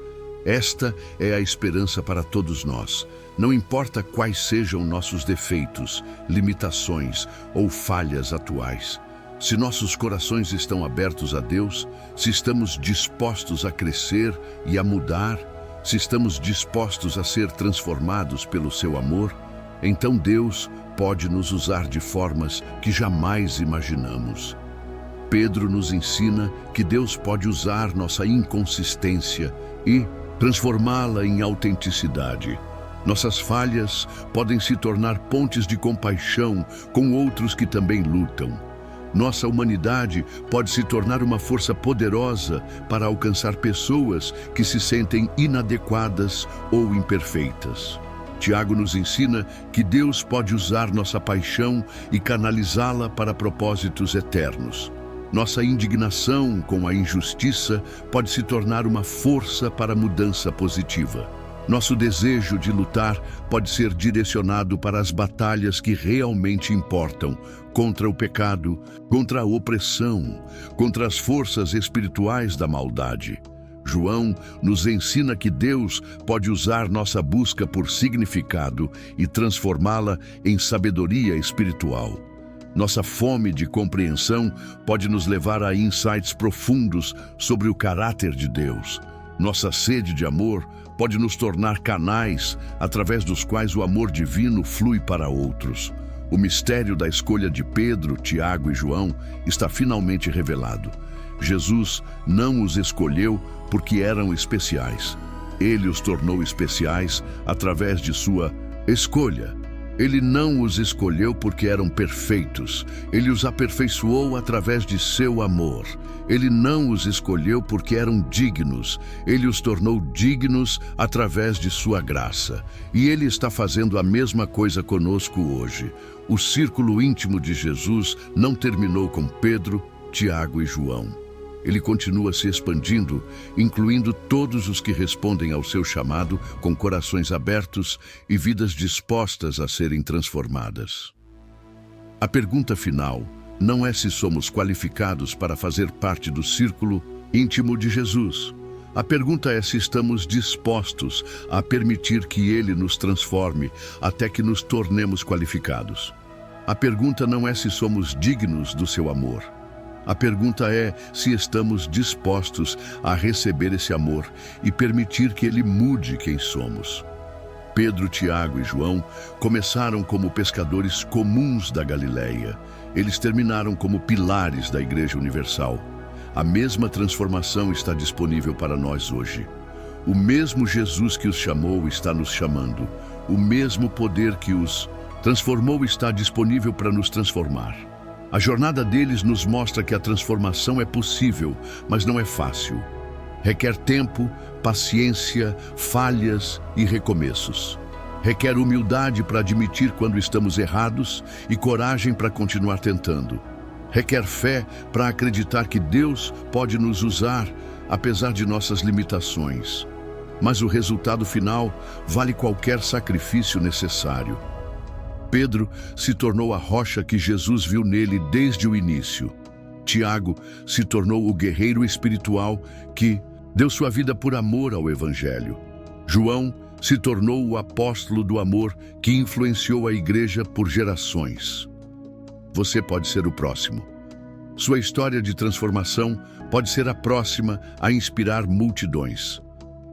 Esta é a esperança para todos nós. Não importa quais sejam nossos defeitos, limitações ou falhas atuais. Se nossos corações estão abertos a Deus, se estamos dispostos a crescer e a mudar, se estamos dispostos a ser transformados pelo seu amor, então Deus pode nos usar de formas que jamais imaginamos. Pedro nos ensina que Deus pode usar nossa inconsistência e transformá-la em autenticidade. Nossas falhas podem se tornar pontes de compaixão com outros que também lutam. Nossa humanidade pode se tornar uma força poderosa para alcançar pessoas que se sentem inadequadas ou imperfeitas. Tiago nos ensina que Deus pode usar nossa paixão e canalizá-la para propósitos eternos. Nossa indignação com a injustiça pode se tornar uma força para mudança positiva. Nosso desejo de lutar pode ser direcionado para as batalhas que realmente importam, contra o pecado, contra a opressão, contra as forças espirituais da maldade. João nos ensina que Deus pode usar nossa busca por significado e transformá-la em sabedoria espiritual. Nossa fome de compreensão pode nos levar a insights profundos sobre o caráter de Deus. Nossa sede de amor pode nos tornar canais através dos quais o amor divino flui para outros. O mistério da escolha de Pedro, Tiago e João está finalmente revelado. Jesus não os escolheu porque eram especiais. Ele os tornou especiais através de sua escolha. Ele não os escolheu porque eram perfeitos. Ele os aperfeiçoou através de seu amor. Ele não os escolheu porque eram dignos. Ele os tornou dignos através de sua graça. E Ele está fazendo a mesma coisa conosco hoje. O círculo íntimo de Jesus não terminou com Pedro, Tiago e João. Ele continua se expandindo, incluindo todos os que respondem ao seu chamado com corações abertos e vidas dispostas a serem transformadas. A pergunta final não é se somos qualificados para fazer parte do círculo íntimo de Jesus. A pergunta é se estamos dispostos a permitir que Ele nos transforme até que nos tornemos qualificados. A pergunta não é se somos dignos do seu amor. A pergunta é se estamos dispostos a receber esse amor e permitir que Ele mude quem somos. Pedro, Tiago e João começaram como pescadores comuns da Galileia. Eles terminaram como pilares da Igreja Universal. A mesma transformação está disponível para nós hoje. O mesmo Jesus que os chamou está nos chamando. O mesmo poder que os transformou está disponível para nos transformar. A jornada deles nos mostra que a transformação é possível, mas não é fácil. Requer tempo, paciência, falhas e recomeços. Requer humildade para admitir quando estamos errados e coragem para continuar tentando. Requer fé para acreditar que Deus pode nos usar, apesar de nossas limitações. Mas o resultado final vale qualquer sacrifício necessário. Pedro se tornou a rocha que Jesus viu nele desde o início. Tiago se tornou o guerreiro espiritual que deu sua vida por amor ao Evangelho. João se tornou o apóstolo do amor que influenciou a igreja por gerações. Você pode ser o próximo. Sua história de transformação pode ser a próxima a inspirar multidões.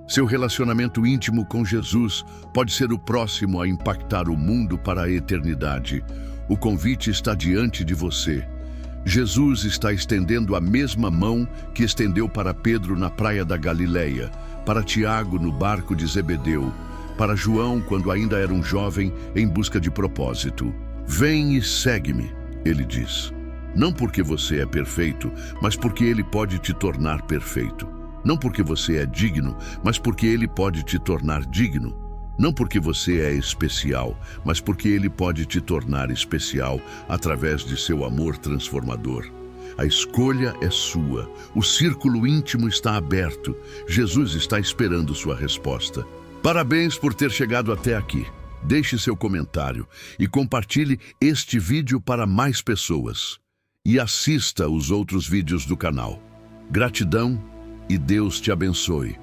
Seu relacionamento íntimo com Jesus pode ser o próximo a impactar o mundo para a eternidade. O convite está diante de você. Jesus está estendendo a mesma mão que estendeu para Pedro na praia da Galileia, para Tiago no barco de Zebedeu, para João quando ainda era um jovem em busca de propósito. Vem e segue-me, ele diz. Não porque você é perfeito, mas porque ele pode te tornar perfeito. Não porque você é digno, mas porque ele pode te tornar digno. Não porque você é especial, mas porque Ele pode te tornar especial através de seu amor transformador. A escolha é sua. O círculo íntimo está aberto. Jesus está esperando sua resposta. Parabéns por ter chegado até aqui. Deixe seu comentário e compartilhe este vídeo para mais pessoas. E assista os outros vídeos do canal. Gratidão e Deus te abençoe.